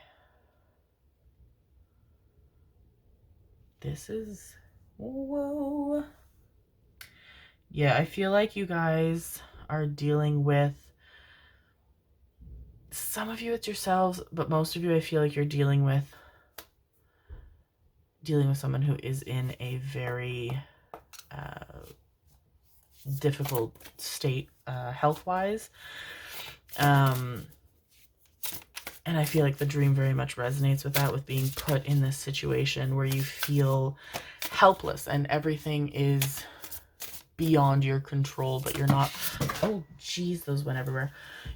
This is, whoa. Yeah, I feel like you guys are dealing with, some of you it's yourselves, but most of you I feel like you're dealing with someone who is in a very difficult state health-wise. And I feel like the dream very much resonates with that, with being put in this situation where you feel helpless and everything is beyond your control, but you're not, oh geez, those went everywhere.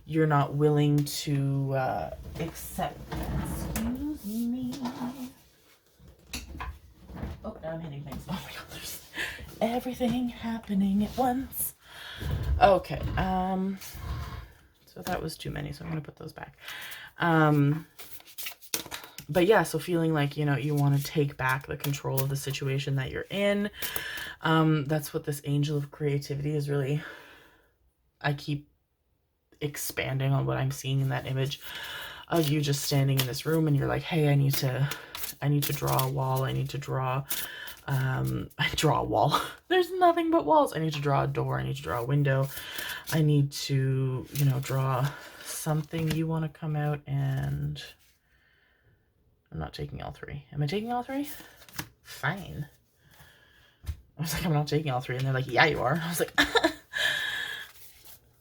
You're not willing to accept that. Excuse me. Oh, now I'm hitting things. Oh my god, there's everything happening at once. Okay, so that was too many, so I'm gonna put those back. But yeah, so feeling like, you know, you want to take back the control of the situation that you're in. That's what this angel of creativity is really, I keep expanding on what I'm seeing in that image of you just standing in this room, and you're like, hey, I need to draw a wall. I need to draw, I draw a wall. There's nothing but walls. I need to draw a door. I need to draw a window. I need to, you know, draw something. You want to come out, and I'm not taking all three. Am I taking all three? Fine. I was like, I'm not taking all three. And they're like, yeah, you are. I was like,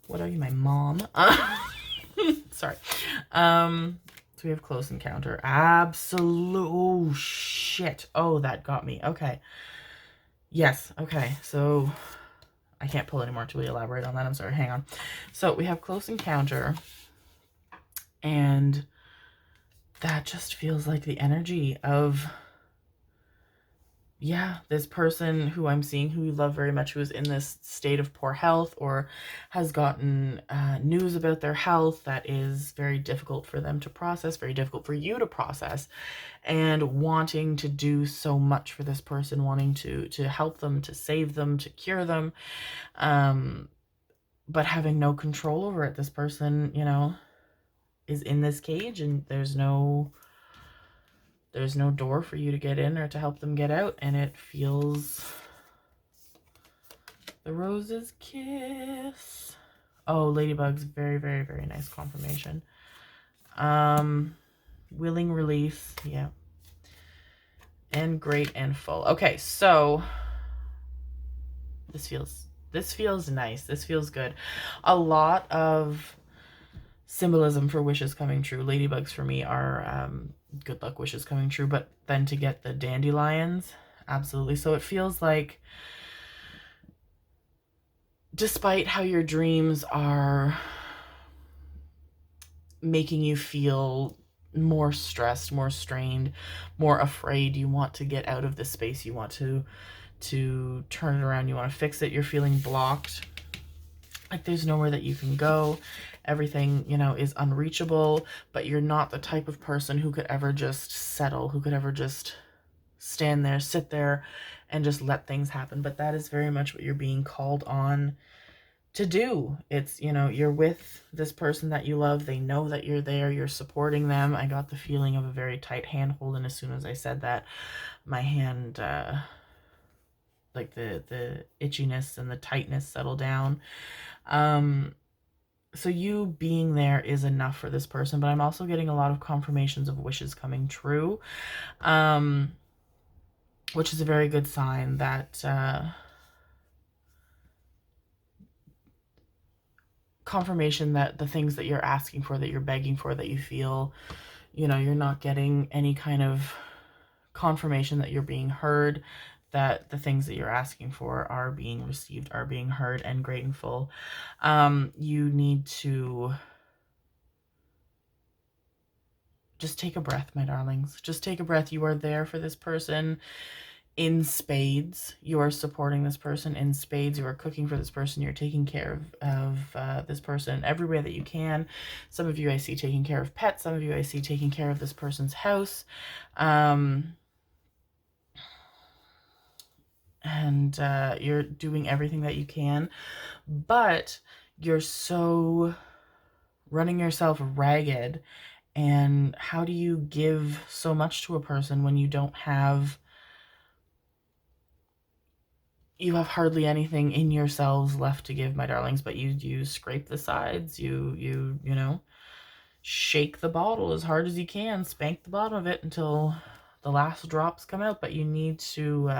what are you, my mom? Sorry. So we have close encounter. Absolute, oh, shit. Oh, that got me. Okay. Yes. Okay. So I can't pull anymore till we elaborate on that. I'm sorry. Hang on. So we have close encounter, and that just feels like the energy of, yeah, this person who I'm seeing, who you love very much, who is in this state of poor health, or has gotten news about their health that is very difficult for them to process, very difficult for you to process, and wanting to do so much for this person, wanting to help them, to save them, to cure them, but having no control over it. This person, you know, is in this cage, and there's no door for you to get in or to help them get out, and it feels the rose's kiss. Oh, ladybug's very, very, very nice confirmation. Willing release, yeah, and great and full. Okay, so this feels nice. This feels good. A lot of symbolism for wishes coming true. Ladybugs for me are good luck wishes coming true, but then to get the dandelions, absolutely. So it feels like, despite how your dreams are making you feel more stressed, more strained, more afraid, you want to get out of this space, you want to turn it around, you want to fix it, you're feeling blocked, like there's nowhere that you can go, everything, you know, is unreachable, but you're not the type of person who could ever just settle, who could ever just stand there, sit there, and just let things happen. But that is very much what you're being called on to do. It's, you know, you're with this person that you love, they know that you're there, you're supporting them. I got the feeling of a very tight handhold, and as soon as I said that, my hand, like the itchiness and the tightness settled down. So you being there is enough for this person, but I'm also getting a lot of confirmations of wishes coming true, which is a very good sign that confirmation that the things that you're asking for, that you're begging for, that you feel, you know, you're not getting any kind of confirmation that you're being heard, that the things that you're asking for are being received, are being heard and grateful. You need to just take a breath, my darlings. Just take a breath. You are there for this person in spades. You are supporting this person in spades. You are cooking for this person. You're taking care of this person every way that you can. Some of you I see taking care of pets. Some of you I see taking care of this person's house. And you're doing everything that you can. But you're so running yourself ragged. And how do you give so much to a person when you have hardly anything in yourselves left to give, my darlings? But you scrape the sides, you know, shake the bottle as hard as you can, spank the bottom of it until the last drops come out. But you need to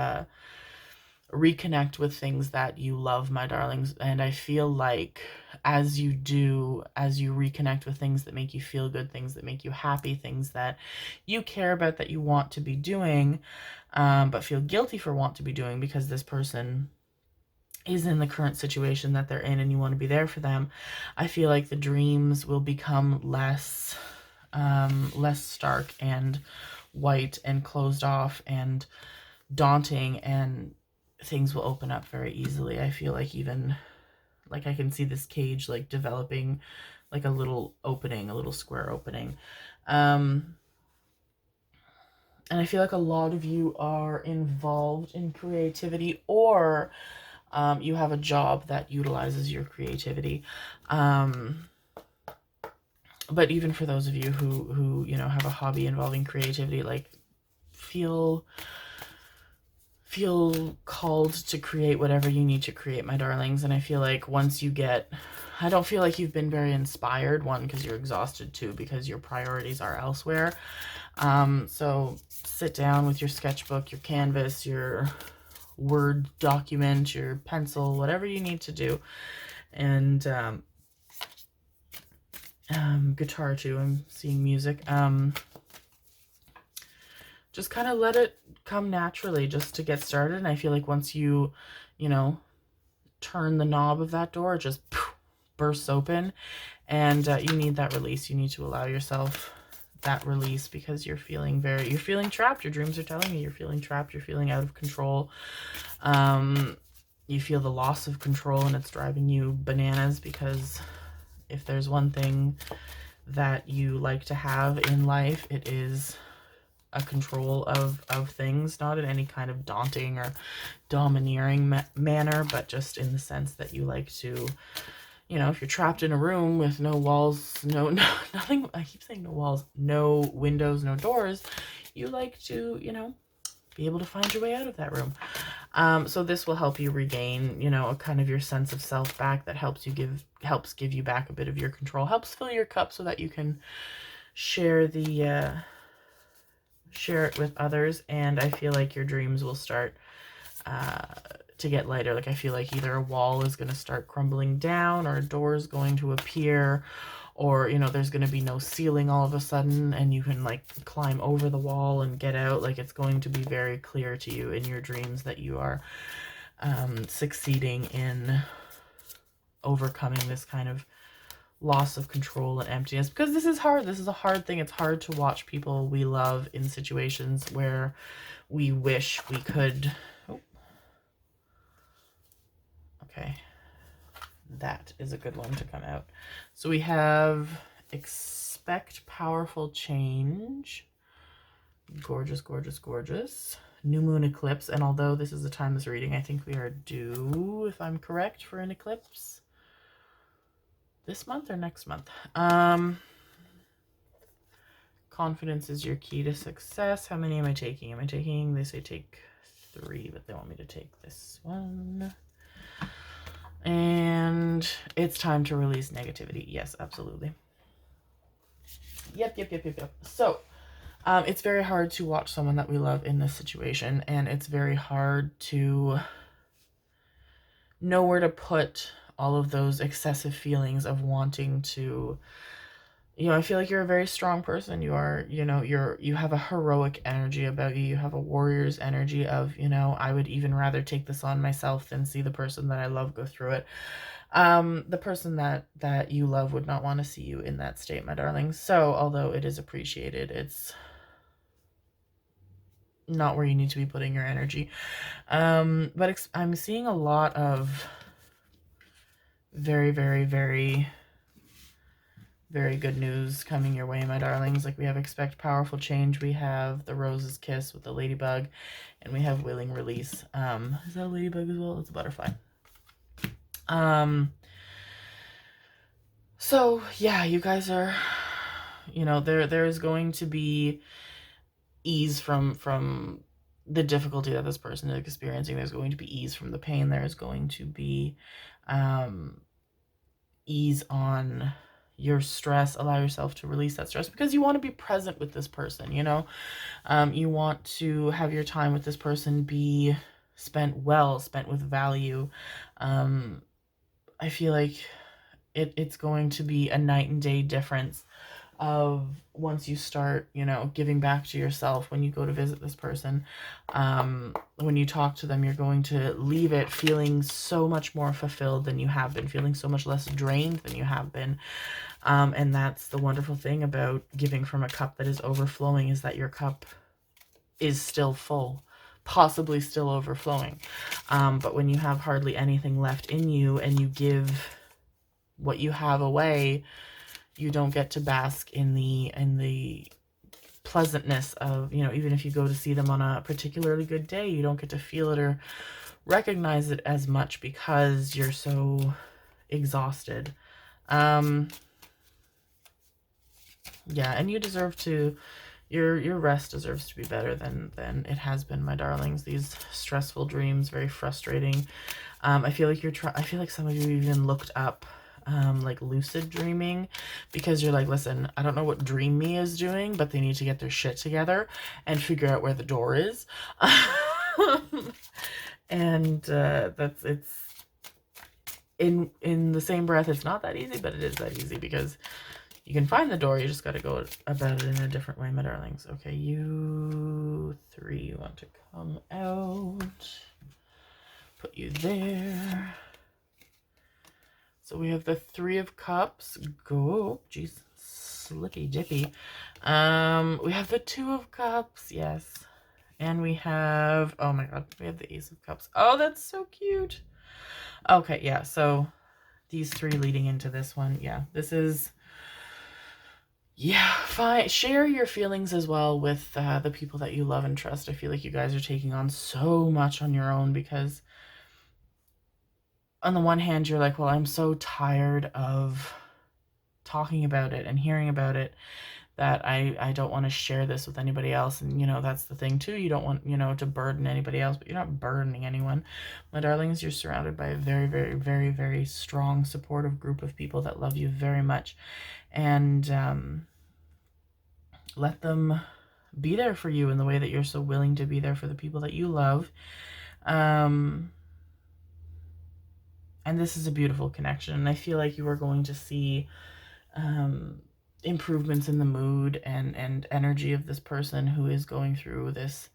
reconnect with things that you love, my darlings. And I feel like as you reconnect with things that make you feel good, things that make you happy, things that you care about, that you want to be doing, but feel guilty for want to be doing because this person is in the current situation that they're in and you want to be there for them, I feel like the dreams will become less stark and white and closed off and daunting, and things will open up very easily. I feel like even like I can see this cage like developing like a little opening, a little square opening. And I feel like a lot of you are involved in creativity, or you have a job that utilizes your creativity. But even for those of you who you know have a hobby involving creativity, like feel called to create whatever you need to create, my darlings. And I feel like once you get, I don't feel like you've been very inspired, one, because you're exhausted, two, because your priorities are elsewhere. So sit down with your sketchbook, your canvas, your Word document, your pencil, whatever you need to do. And guitar too, I'm seeing music. Just kind of let it come naturally just to get started. And I feel like once you know, turn the knob of that door, it just bursts open. And you need that release. You need to allow yourself that release because you're feeling trapped. Your dreams are telling you you're feeling trapped. You're feeling out of control. You feel the loss of control, and it's driving you bananas, because if there's one thing that you like to have in life, it is a control of things, not in any kind of daunting or domineering manner, but just in the sense that you like to, you know, if you're trapped in a room with no walls, nothing, I keep saying no walls, no windows, no doors, you like to, you know, be able to find your way out of that room. So this will help you regain, you know, a kind of your sense of self back. That helps give you back a bit of your control, helps fill your cup so that you can share it with others. And I feel like your dreams will start to get lighter. Like I feel like either a wall is going to start crumbling down, or a door is going to appear, or, you know, there's going to be no ceiling all of a sudden and you can like climb over the wall and get out. Like it's going to be very clear to you in your dreams that you are succeeding in overcoming this kind of loss of control and emptiness, because this is hard. This is a hard thing. It's hard to watch people we love in situations where we wish we could. Oh. Okay. That is a good one to come out. So we have expect powerful change. Gorgeous, gorgeous, gorgeous. New moon eclipse. And although this is the time this reading, I think we are due, if I'm correct, for an eclipse this month or next month. Confidence is your key to success. How many am I taking? They say take 3, but they want me to take this one. And it's time to release negativity. Yes, absolutely. Yep. So, it's very hard to watch someone that we love in this situation, and it's very hard to know where to put all of those excessive feelings of wanting to, I feel like you're a very strong person. You are, you have a heroic energy about you. You have a warrior's energy of, I would even rather take this on myself than see the person that I love go through it. The person that you love would not want to see you in that state, my darling. So although it is appreciated, it's not where you need to be putting your energy. But I'm seeing a lot of very, very, very, very good news coming your way, my darlings. Like, we have expect powerful change. We have the rose's kiss with the ladybug, and we have willing release. Is that a ladybug as well? It's a butterfly. So yeah, you guys are, there is going to be ease from the difficulty that this person is experiencing. There's going to be ease from the pain. There is going to be ease on your stress. Allow yourself to release that stress because you want to be present with this person. You want to have your time with this person be spent with value. I feel like it's going to be a night and day difference of once you start, giving back to yourself when you go to visit this person. When you talk to them, you're going to leave it feeling so much more fulfilled than you have been, feeling so much less drained than you have been. And that's the wonderful thing about giving from a cup that is overflowing, is that your cup is still full, possibly still overflowing. But when you have hardly anything left in you and you give what you have away, you don't get to bask in the pleasantness of, even if you go to see them on a particularly good day, you don't get to feel it or recognize it as much because you're so exhausted. Yeah, and you deserve to, your rest deserves to be better than it has been, my darlings. These stressful dreams, very frustrating. I feel like I feel like some of you even looked up like lucid dreaming, because you're like, listen, I don't know what Dream Me is doing, but they need to get their shit together and figure out where the door is. And it's in the same breath, it's not that easy, but it is that easy because you can find the door. You just got to go about it in a different way, my darlings. Okay, you three want to come out. Put you there. So we have the Three of Cups. Go. Jeez. Slippy dippy. We have the Two of Cups. Yes. And we have, oh my god, we have the Ace of Cups. Oh, that's so cute. Okay, yeah. So these three leading into this one. Yeah, this is, yeah, fine. Share your feelings as well with the people that you love and trust. I feel like you guys are taking on so much on your own because on the one hand, you're like, well, I'm so tired of talking about it and hearing about it that I don't want to share this with anybody else. And, that's the thing too. You don't want, to burden anybody else, but you're not burdening anyone. My darlings, you're surrounded by a very, very, very, very strong, supportive group of people that love you very much. And let them be there for you in the way that you're so willing to be there for the people that you love. And this is a beautiful connection. And I feel like you are going to see improvements in the mood and energy of this person who is going through this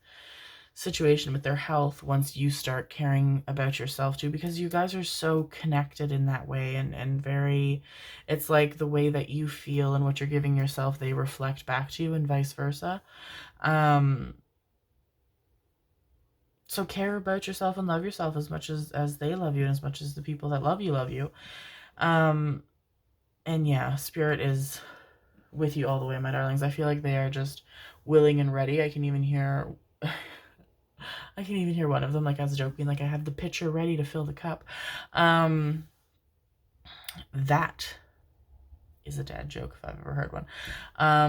situation with their health once you start caring about yourself too, because you guys are so connected in that way, and very, it's like the way that you feel and what you're giving yourself, they reflect back to you and vice versa. So care about yourself and love yourself as much as they love you, and as much as the people that love you. And yeah, Spirit is with you all the way, my darlings. I feel like they are just willing and ready. I can even hear one of them, like, as joking, like, I have the pitcher ready to fill the cup. That is a dad joke if I've ever heard one.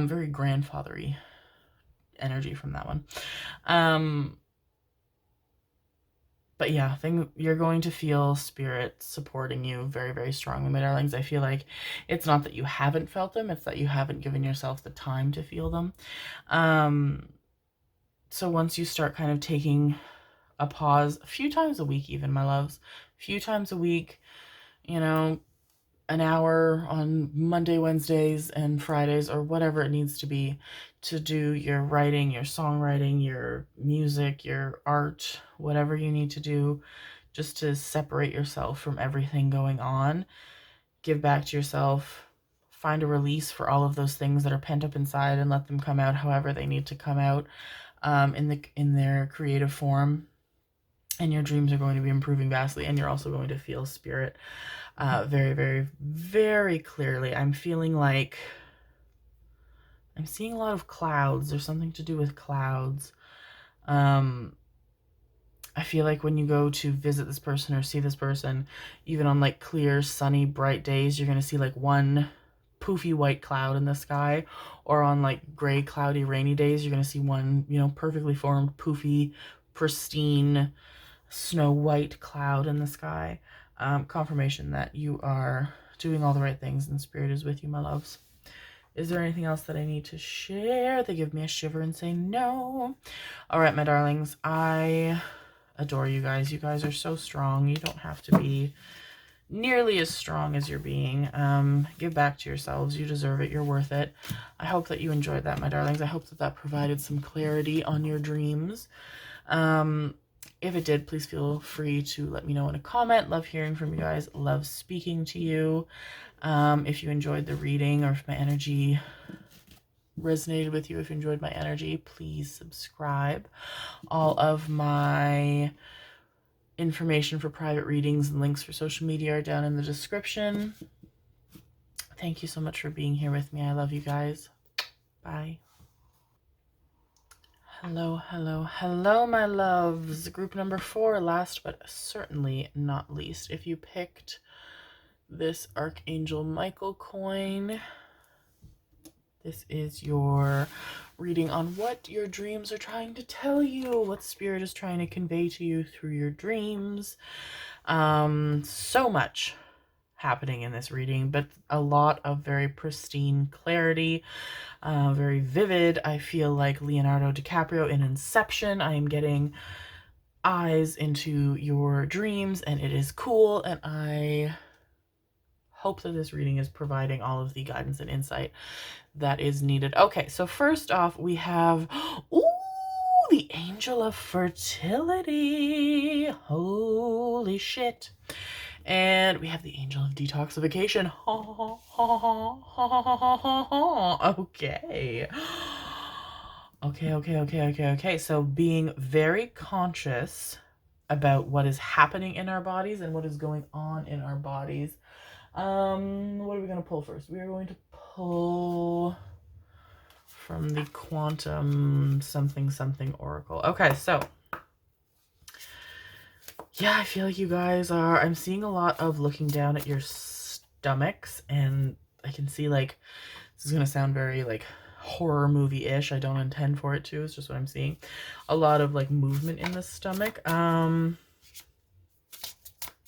Very grandfathery energy from that one. But yeah, you're going to feel Spirit supporting you very, very strongly, my darlings. I feel like it's not that you haven't felt them, it's that you haven't given yourself the time to feel them. So once you start kind of taking a pause a few times a week, even, my loves, a few times a week, you know, an hour on Monday, Wednesdays, and Fridays, or whatever it needs to be, to do your writing, your songwriting, your music, your art, whatever you need to do, just to separate yourself from everything going on. Give back to yourself. Find a release for all of those things that are pent up inside and let them come out however they need to come out, in their creative form. And your dreams are going to be improving vastly, and you're also going to feel spirit very, very, very clearly. I'm feeling like I'm seeing a lot of clouds. There's something to do with clouds. I feel like when you go to visit this person or see this person, even on like clear, sunny, bright days, you're going to see like one poofy white cloud in the sky, or on like gray, cloudy, rainy days, you're going to see one, perfectly formed, poofy, pristine, snow white cloud in the sky. Confirmation that you are doing all the right things and spirit is with you, my loves. Is there anything else that I need to share? They give me a shiver and say no. All right, my darlings, I adore you guys. You guys are so strong. You don't have to be nearly as strong as you're being. Give back to yourselves. You deserve it. You're worth it. I hope that you enjoyed that, my darlings. I hope that that provided some clarity on your dreams. If it did, please feel free to let me know in a comment. Love hearing from you guys. Love speaking to you. If you enjoyed the reading, or if my energy resonated with you, if you enjoyed my energy, please subscribe. All of my information for private readings and links for social media are down in the description. Thank you so much for being here with me. I love you guys. Bye. Hello, hello, hello, my loves. Group number 4, last but certainly not least. If you picked this Archangel Michael coin, this is your reading on what your dreams are trying to tell you, what spirit is trying to convey to you through your dreams. So much happening in this reading, but a lot of very pristine clarity, very vivid. I feel like Leonardo DiCaprio in Inception. I am getting eyes into your dreams, and it is cool, and I hope that this reading is providing all of the guidance and insight that is needed. Okay, so first off, we have, ooh, the Angel of Fertility. Holy shit. And we have the Angel of Detoxification. Okay. Okay. So being very conscious about what is happening in our bodies and what is going on in our bodies. What are we going to pull first? We are going to pull from the Quantum something Oracle. Okay, so yeah, I feel like you guys are, I'm seeing a lot of looking down at your stomachs, and I can see, like, this is going to sound very, like, horror movie-ish. I don't intend for it to. It's just what I'm seeing. A lot of, like, movement in the stomach.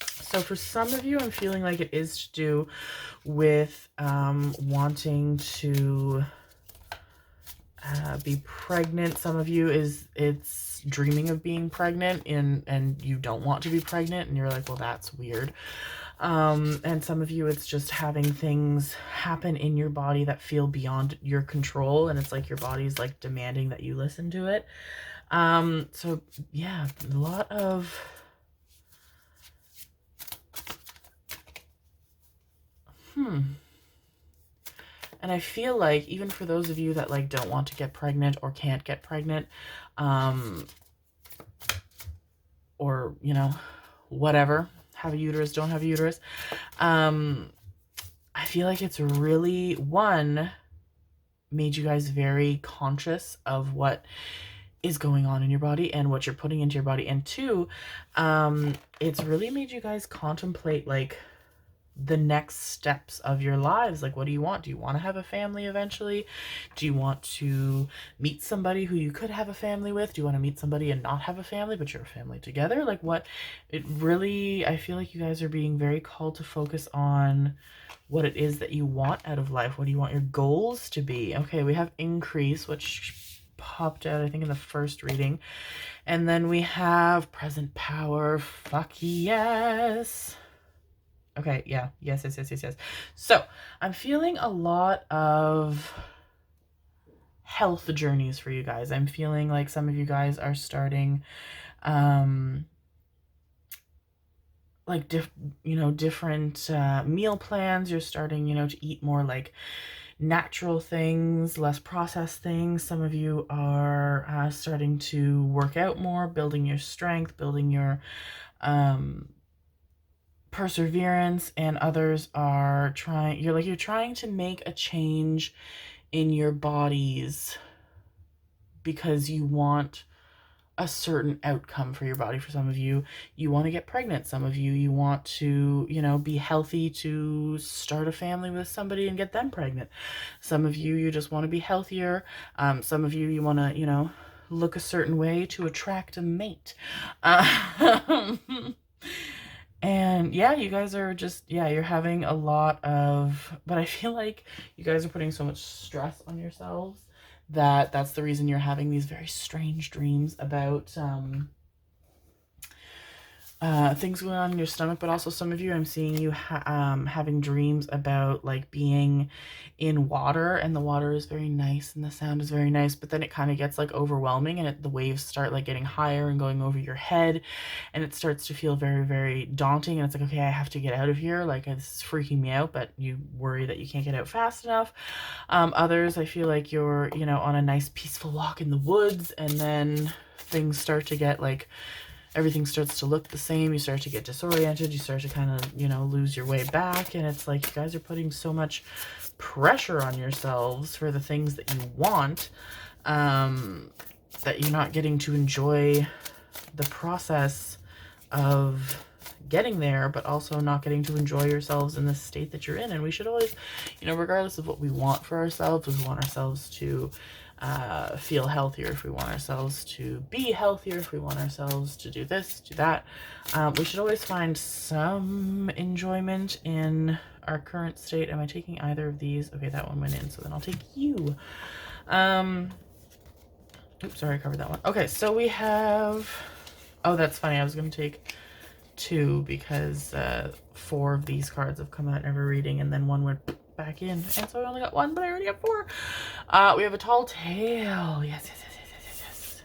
So for some of you, I'm feeling like it is to do with wanting to be pregnant. Some of you it's dreaming of being pregnant, and you don't want to be pregnant, and you're like, well, that's weird. And some of you, it's just having things happen in your body that feel beyond your control, and it's like your body's like demanding that you listen to it. So yeah, a lot of and I feel like even for those of you that like don't want to get pregnant or can't get pregnant, or, you know, whatever, have a uterus, don't have a uterus, I feel like it's really, one, made you guys very conscious of what is going on in your body and what you're putting into your body, and two, it's really made you guys contemplate like the next steps of your lives. Like, what do you want? Do you want to have a family eventually? Do you want to meet somebody who you could have a family with? Do you want to meet somebody and not have a family, but you're a family together? Like, what? It really, I feel like you guys are being very called to focus on what it is that you want out of life. What do you want your goals to be? Okay, we have increase, which popped out, I think, in the first reading. And then we have present power. Fuck yes. Okay, yeah. Yes, yes, yes, yes, yes. So, I'm feeling a lot of health journeys for you guys. I'm feeling like some of you guys are starting like different meal plans. You're starting, to eat more like natural things, less processed things. Some of you are starting to work out more, building your strength, building your um perseverance, and others are trying, you're trying to make a change in your bodies because you want a certain outcome for your body. For some of you, you want to get pregnant. Some of you, you want to, be healthy to start a family with somebody and get them pregnant. Some of you, you just want to be healthier. Some of you, you want to, look a certain way to attract a mate. And yeah, you guys are just, yeah, you're having a lot of, but I feel like you guys are putting so much stress on yourselves that that's the reason you're having these very strange dreams about things going on in your stomach. But also some of you, I'm seeing you having dreams about like being in water, and the water is very nice and the sound is very nice, but then it kind of gets like overwhelming, and the waves start like getting higher and going over your head, and it starts to feel very, very daunting, and it's like, okay, I have to get out of here, like it's freaking me out, but you worry that you can't get out fast enough. Others, I feel like you're, on a nice peaceful walk in the woods, and then things start to get like, everything starts to look the same. You start to get disoriented. You start to kind of, lose your way back. And it's like you guys are putting so much pressure on yourselves for the things that you want, that you're not getting to enjoy the process of getting there, but also not getting to enjoy yourselves in the state that you're in. And we should always, regardless of what we want for ourselves, if we want ourselves to feel healthier, if we want ourselves to be healthier, if we want ourselves to do this, do that, we should always find some enjoyment in our current state. Am I taking either of these? Okay, that one went in, so then I'll take you. Oops, sorry, I covered that one. Okay, so we have, oh, that's funny, I was going to take 2 because 4 of these cards have come out in every reading, and then 1 went back in, and so I only got 1, but I already have 4. We have a tall tale. Yes, yes, yes, yes, yes,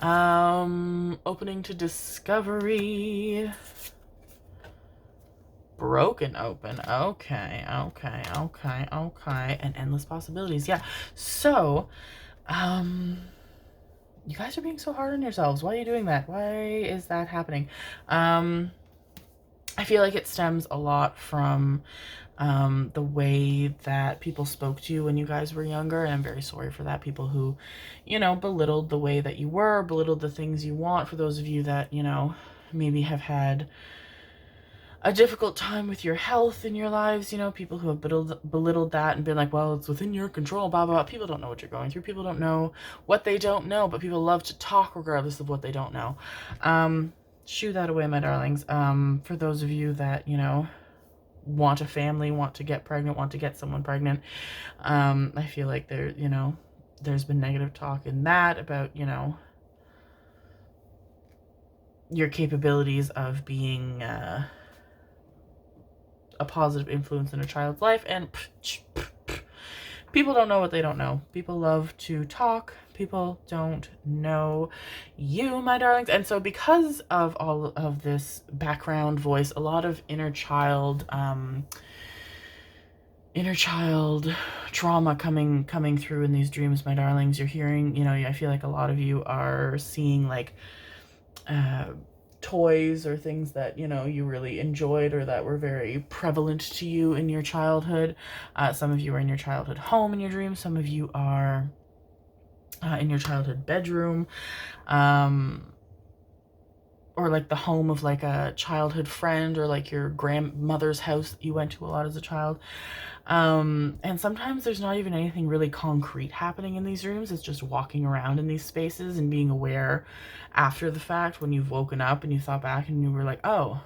yes. Opening to discovery. Broken open. Okay, okay, okay, okay. And endless possibilities. Yeah. So, you guys are being so hard on yourselves. Why are you doing that? Why is that happening? I feel like it stems a lot from the way that people spoke to you when you guys were younger, and I'm very sorry for that. People who, belittled the way that you were, belittled the things you want. For those of you that, maybe have had a difficult time with your health in your lives, people who have belittled that and been like, well, it's within your control, blah, blah, blah. People don't know what you're going through. People don't know what they don't know, but people love to talk regardless of what they don't know. Shoo that away, my darlings. For those of you that, want a family, want to get pregnant, want to get someone pregnant, I feel like there's been negative talk in that about, your capabilities of being a positive influence in a child's life, and people don't know what they don't know. People love to talk. People don't know you, my darlings. And so because of all of this background voice, a lot of inner child trauma coming through in these dreams, my darlings. You're hearing, I feel like a lot of you are seeing like toys or things that you really enjoyed or that were very prevalent to you in your childhood. Some of you are in your childhood home in your dreams. Some of you are in your childhood bedroom, or like the home of like a childhood friend, or like your grandmother's house that you went to a lot as a child. And sometimes there's not even anything really concrete happening in these rooms. It's just walking around in these spaces and being aware after the fact when you've woken up and you thought back and you were like, oh,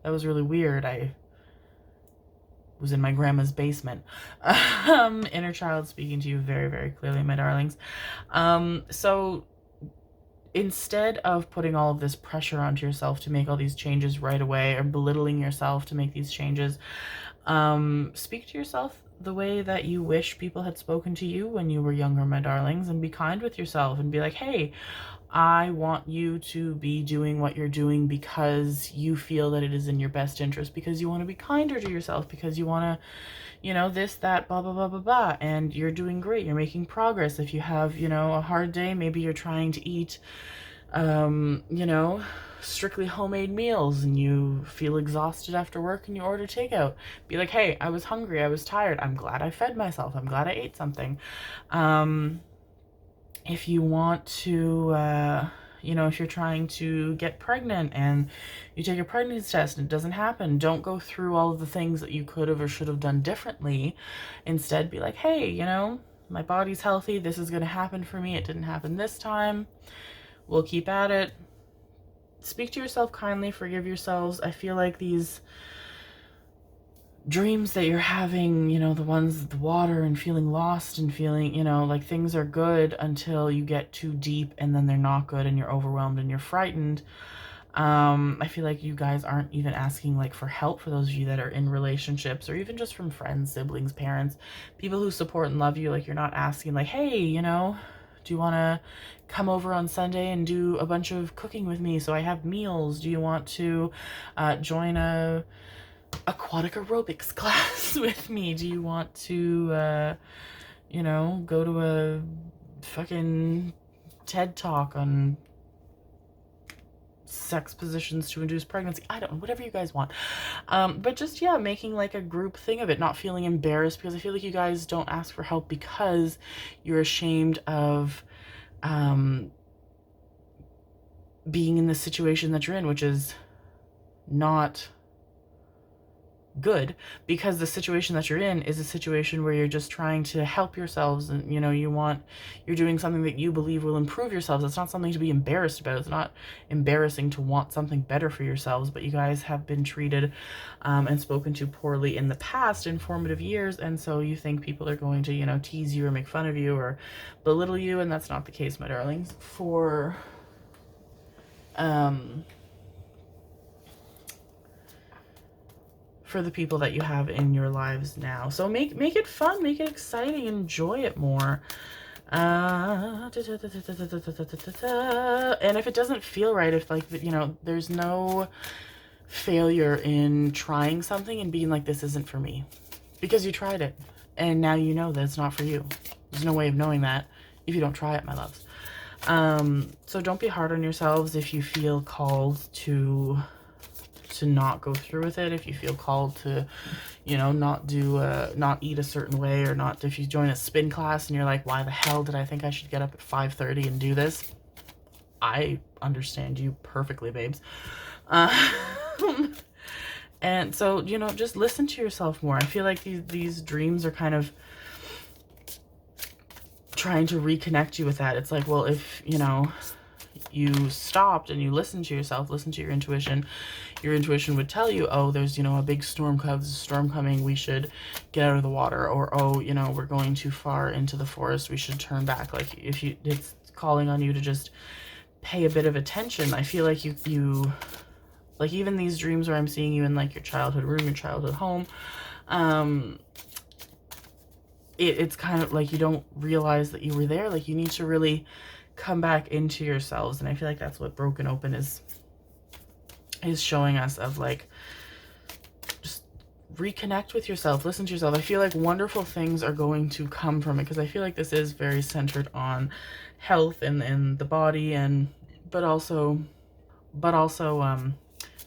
that was really weird. I was in my grandma's basement. Inner child speaking to you very, very clearly, my darlings. So instead of putting all of this pressure onto yourself to make all these changes right away, or belittling yourself to make these changes, speak to yourself the way that you wish people had spoken to you when you were younger, my darlings, and be kind with yourself and be like, hey, I want you to be doing what you're doing because you feel that it is in your best interest, because you want to be kinder to yourself, because you want to, you know, this, that, blah, blah, blah, blah, blah. And you're doing great. You're making progress. If you have, you know, a hard day, maybe you're trying to eat, you know, strictly homemade meals and you feel exhausted after work and you order takeout. Be like, hey, I was hungry. I was tired. I'm glad I fed myself. I'm glad I ate something. If you want to, you know, if you're trying to get pregnant and you take a pregnancy test and it doesn't happen, don't go through all of the things that you could have or should have done differently. Instead, be like, hey, you know, my body's healthy. This is going to happen for me. It didn't happen this time. We'll keep at it. Speak to yourself kindly. Forgive yourselves. I feel like these dreams that you're having, you know, the ones with the water and feeling lost and feeling, you know, like things are good until you get too deep and then they're not good and you're overwhelmed and you're frightened. I feel like you guys aren't even asking like for help for those of you that are in relationships, or even just from friends, siblings, parents, people who support and love you. Like, you're not asking like, hey, you know, do you want to come over on Sunday and do a bunch of cooking with me so I have meals? Do you want to join a aquatic aerobics class with me? Do you want to, you know, go to a fucking TED talk on sex positions to induce pregnancy? I don't know, whatever you guys want. But just, yeah, making like a group thing of it, not feeling embarrassed, because I feel like you guys don't ask for help because you're ashamed of being in the situation that you're in, which is not good, because the situation that you're in is a situation where you're just trying to help yourselves, and you know, you're doing something that you believe will improve yourselves. It's not something to be embarrassed about. It's not embarrassing to want something better for yourselves, but you guys have been treated and spoken to poorly in the past, in formative years, and so you think people are going to, you know, tease you or make fun of you or belittle you, and that's not the case, my darlings. For the people that you have in your lives now. So make it fun, make it exciting, enjoy it more. And if it doesn't feel right, if like, you know, there's no failure in trying something and being like, this isn't for me, because you tried it and now you know that it's not for you. There's no way of knowing that if you don't try it, my loves. So don't be hard on yourselves if you feel called to not go through with it, if you feel called to, you know, not eat a certain way, or not, if you join a spin class and you're like, why the hell did I think I should get up at 5:30 and do this? I understand you perfectly, babes. And so, you know, just listen to yourself more. I feel like these dreams are kind of trying to reconnect you with that. It's like, well, if, you know, you stopped and you listened to yourself, listen to your intuition would tell you, oh, there's, you know, a big storm coming, we should get out of the water, or, oh, you know, we're going too far into the forest, we should turn back. Like, if it's calling on you to just pay a bit of attention. I feel like you like, even these dreams where I'm seeing you in like your childhood room, your childhood home, it's kind of like you don't realize that you were there. Like, you need to really come back into yourselves, and I feel like that's what Broken Open is showing us, of like, just reconnect with yourself, listen to yourself. I feel like wonderful things are going to come from it, because I feel like this is very centered on health and the body, and but also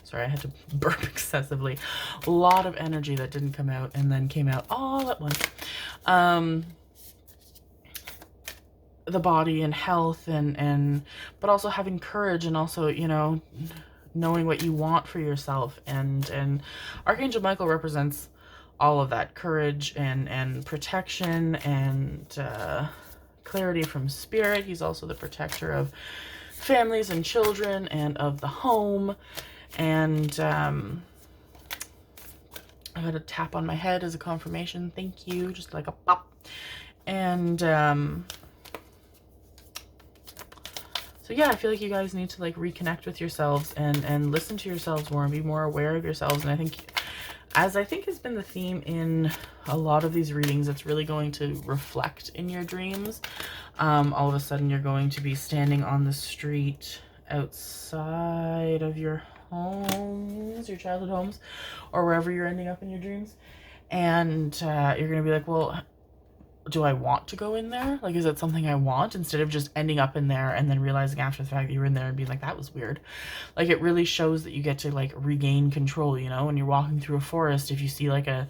sorry, I had to burp excessively. A lot of energy that didn't come out and then came out all at once. The body and health, and but also having courage, and also, you know, knowing what you want for yourself, and Archangel Michael represents all of that: courage and protection and clarity from spirit. He's also the protector of families and children and of the home. And I got a tap on my head as a confirmation. Thank you. Just like a pop. And so So yeah, I feel like you guys need to like reconnect with yourselves and listen to yourselves more and be more aware of yourselves. And I think, as I think has been the theme in a lot of these readings, it's really going to reflect in your dreams. All of a sudden you're going to be standing on the street outside of your homes, your childhood homes, or wherever you're ending up in your dreams. And you're going to be like, well, do I want to go in there? Like, is it something I want? Instead of just ending up in there and then realizing after the fact that you were in there and being like, that was weird. Like, it really shows that you get to like regain control, you know, when you're walking through a forest. If you see like a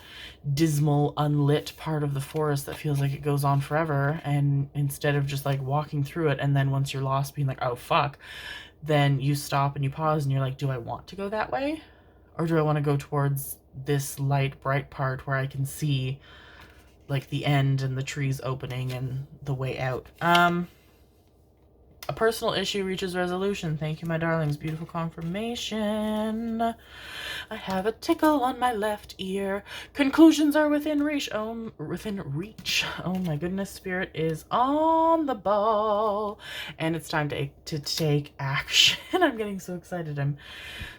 dismal, unlit part of the forest that feels like it goes on forever, and instead of just like walking through it and then once you're lost being like, oh fuck, then you stop and you pause and you're like, do I want to go that way? Or do I want to go towards this light, bright part where I can see like the end and the trees opening and the way out? A personal issue reaches resolution. Thank you, my darlings. Beautiful confirmation. I have a tickle on my left ear. Conclusions are within reach. Within reach. Oh my goodness, Spirit is on the ball, and it's time to take action. I'm getting so excited. I'm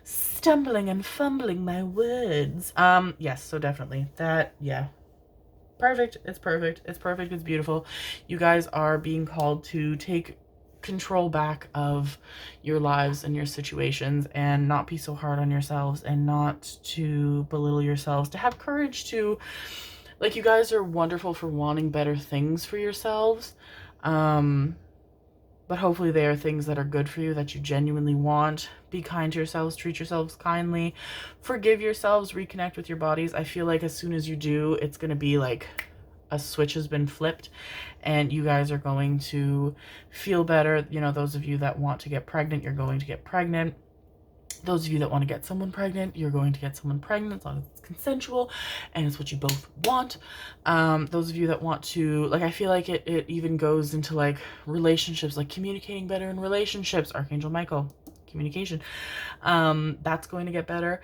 stumbling and fumbling my words. Yes, so definitely that. Yeah. Perfect. It's perfect. It's perfect. It's beautiful. You guys are being called to take control back of your lives and your situations, and not be so hard on yourselves, and not to belittle yourselves, to have courage to, like, you guys are wonderful for wanting better things for yourselves, but hopefully they are things that are good for you, that you genuinely want. Be kind to yourselves, treat yourselves kindly, forgive yourselves, reconnect with your bodies. I feel like as soon as you do, it's going to be like a switch has been flipped and you guys are going to feel better. You know, those of you that want to get pregnant, you're going to get pregnant. Those of you that want to get someone pregnant, you're going to get someone pregnant, as long as it's consensual and it's what you both want. Those of you that want to, like, I feel like it even goes into like relationships, like communicating better in relationships. Archangel Michael, communication. That's going to get better.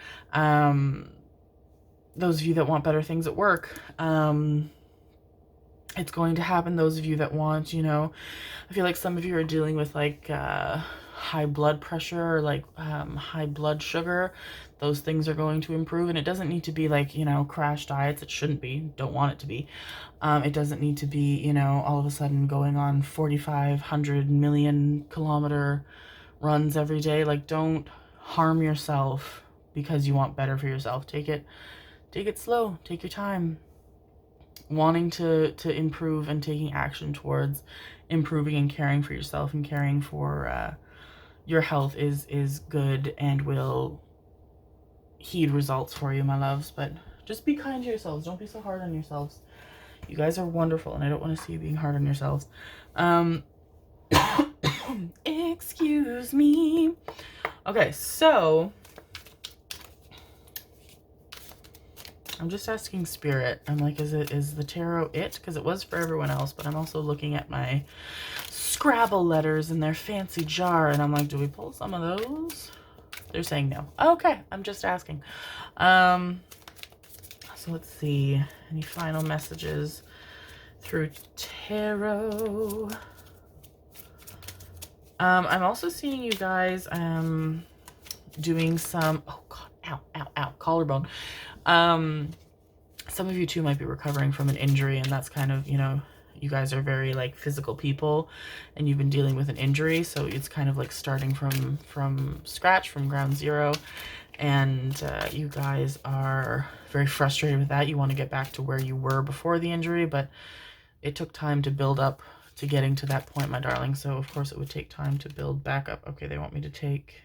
Those of you that want better things at work, it's going to happen. Those of you that want, you know, I feel like some of you are dealing with like high blood pressure, or like high blood sugar. Those things are going to improve, and it doesn't need to be like, you know, crash diets. It shouldn't be. Don't want it to be. It doesn't need to be, you know, all of a sudden going on 4,500 million kilometer runs every day. Like, don't harm yourself because you want better for yourself. Take it slow. Take your time. Wanting to improve and taking action towards improving and caring for yourself and caring for your health is good and will heed results for you, my loves. But just be kind to yourselves. Don't be so hard on yourselves. You guys are wonderful, and I don't want to see you being hard on yourselves. Excuse me. Okay, so I'm just asking Spirit. I'm like, is the tarot it? Because it was for everyone else, but I'm also looking at my Scrabble letters in their fancy jar, and I'm like, do we pull some of those? They're saying no. Okay, I'm just asking. So let's see. Any final messages through tarot? I'm also seeing you guys doing some, oh god, ow, collarbone. Some of you too might be recovering from an injury, and that's kind of, you know, you guys are very like physical people and you've been dealing with an injury, so it's kind of like starting from scratch, from ground zero, and you guys are very frustrated with that. You want to get back to where you were before the injury, but it took time to build up to getting to that point, my darling, so of course it would take time to build back up. Okay, they want me to take,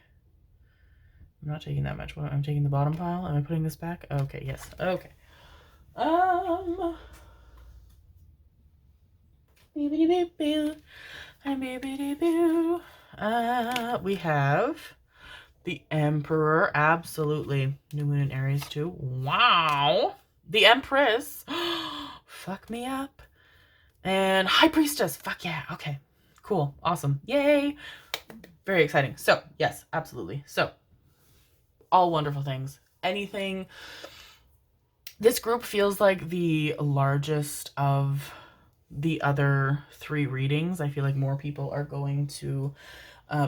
I'm not taking that much. I'm taking the bottom pile. Am I putting this back? Okay, yes. Okay. We have the Emperor. Absolutely. New moon in Aries too. Wow. The Empress. Fuck me up. And High Priestess. Fuck yeah. Okay. Cool. Awesome. Yay. Very exciting. So, yes, absolutely. So, all wonderful things. Anything. This group feels like the largest of the other 3 readings. I feel like more people are going to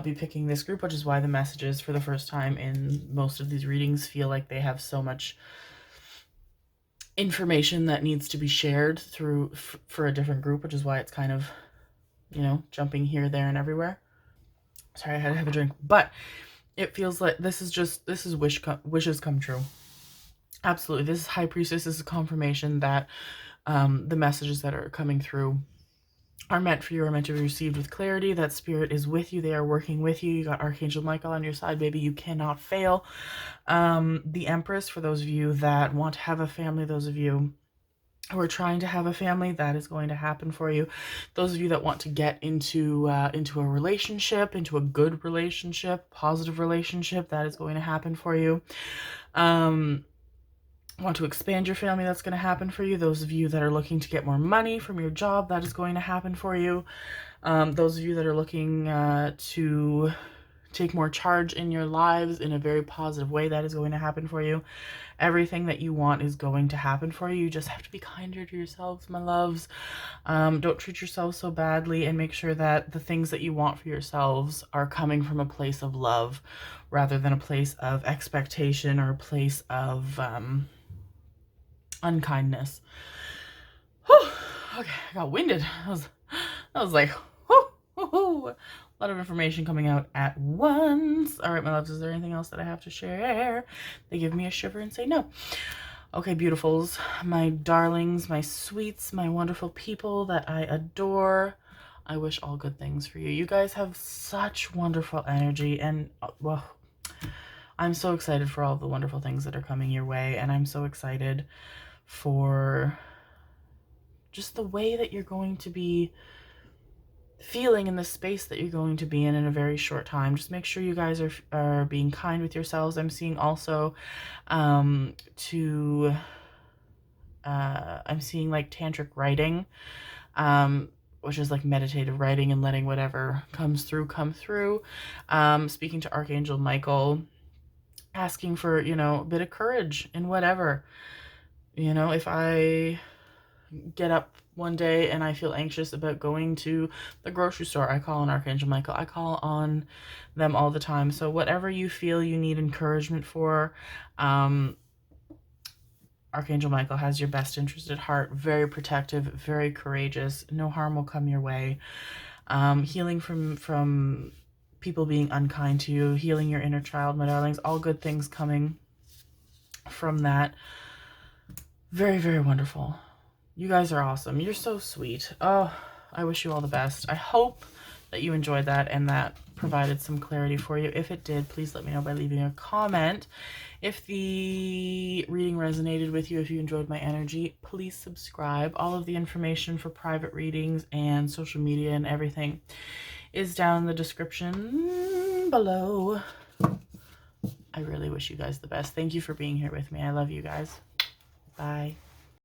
be picking this group, which is why the messages for the first time in most of these readings feel like they have so much information that needs to be shared through for a different group, which is why it's kind of, you know, jumping here, there, and everywhere. Sorry, I had to have a drink. But it feels like this is wishes come true. Absolutely. This is High Priestess. This is confirmation that the messages that are coming through are meant for you, are meant to be received with clarity. That spirit is with you. They are working with you. You got Archangel Michael on your side, baby. You cannot fail. The Empress, for those of you that want to have a family, those of you who are trying to have a family, that is going to happen for you. Those of you that want to get into a relationship, into a good relationship, positive relationship, that is going to happen for you. Want to expand your family, that's going to happen for you. Those of you that are looking to get more money from your job, that is going to happen for you. Those of you that are looking to take more charge in your lives in a very positive way, that is going to happen for you. Everything that you want is going to happen for you. You just have to be kinder to yourselves, my loves. Don't treat yourselves so badly, and make sure that the things that you want for yourselves are coming from a place of love rather than a place of expectation or a place of unkindness. Whew. Okay, I got winded. I was like, whew, whew, whew. A lot of information coming out at once. All right, my loves, is there anything else that I have to share? They give me a shiver and say no. Okay, beautifuls, my darlings, my sweets, my wonderful people that I adore. I wish all good things for you. You guys have such wonderful energy, and well, I'm so excited for all the wonderful things that are coming your way, and I'm so excited for just the way that you're going to be feeling in the space that you're going to be in a very short time. Just make sure you guys are being kind with yourselves. I'm seeing also I'm seeing like tantric writing, which is like meditative writing and letting whatever comes through come through. Speaking to Archangel Michael, asking for, you know, a bit of courage in whatever. You know, if I get up one day and I feel anxious about going to the grocery store, I call on Archangel Michael. I call on them all the time. So whatever you feel you need encouragement for, Archangel Michael has your best interest at heart. Very protective, very courageous. No harm will come your way. Healing from people being unkind to you, healing your inner child, my darlings. All good things coming from that. Very, very wonderful. You guys are awesome. You're so sweet. Oh, I wish you all the best. I hope that you enjoyed that and that provided some clarity for you. If it did, please let me know by leaving a comment. If the reading resonated with you, if you enjoyed my energy, please subscribe. All of the information for private readings and social media and everything is down in the description below. I really wish you guys the best. Thank you for being here with me. I love you guys. Bye.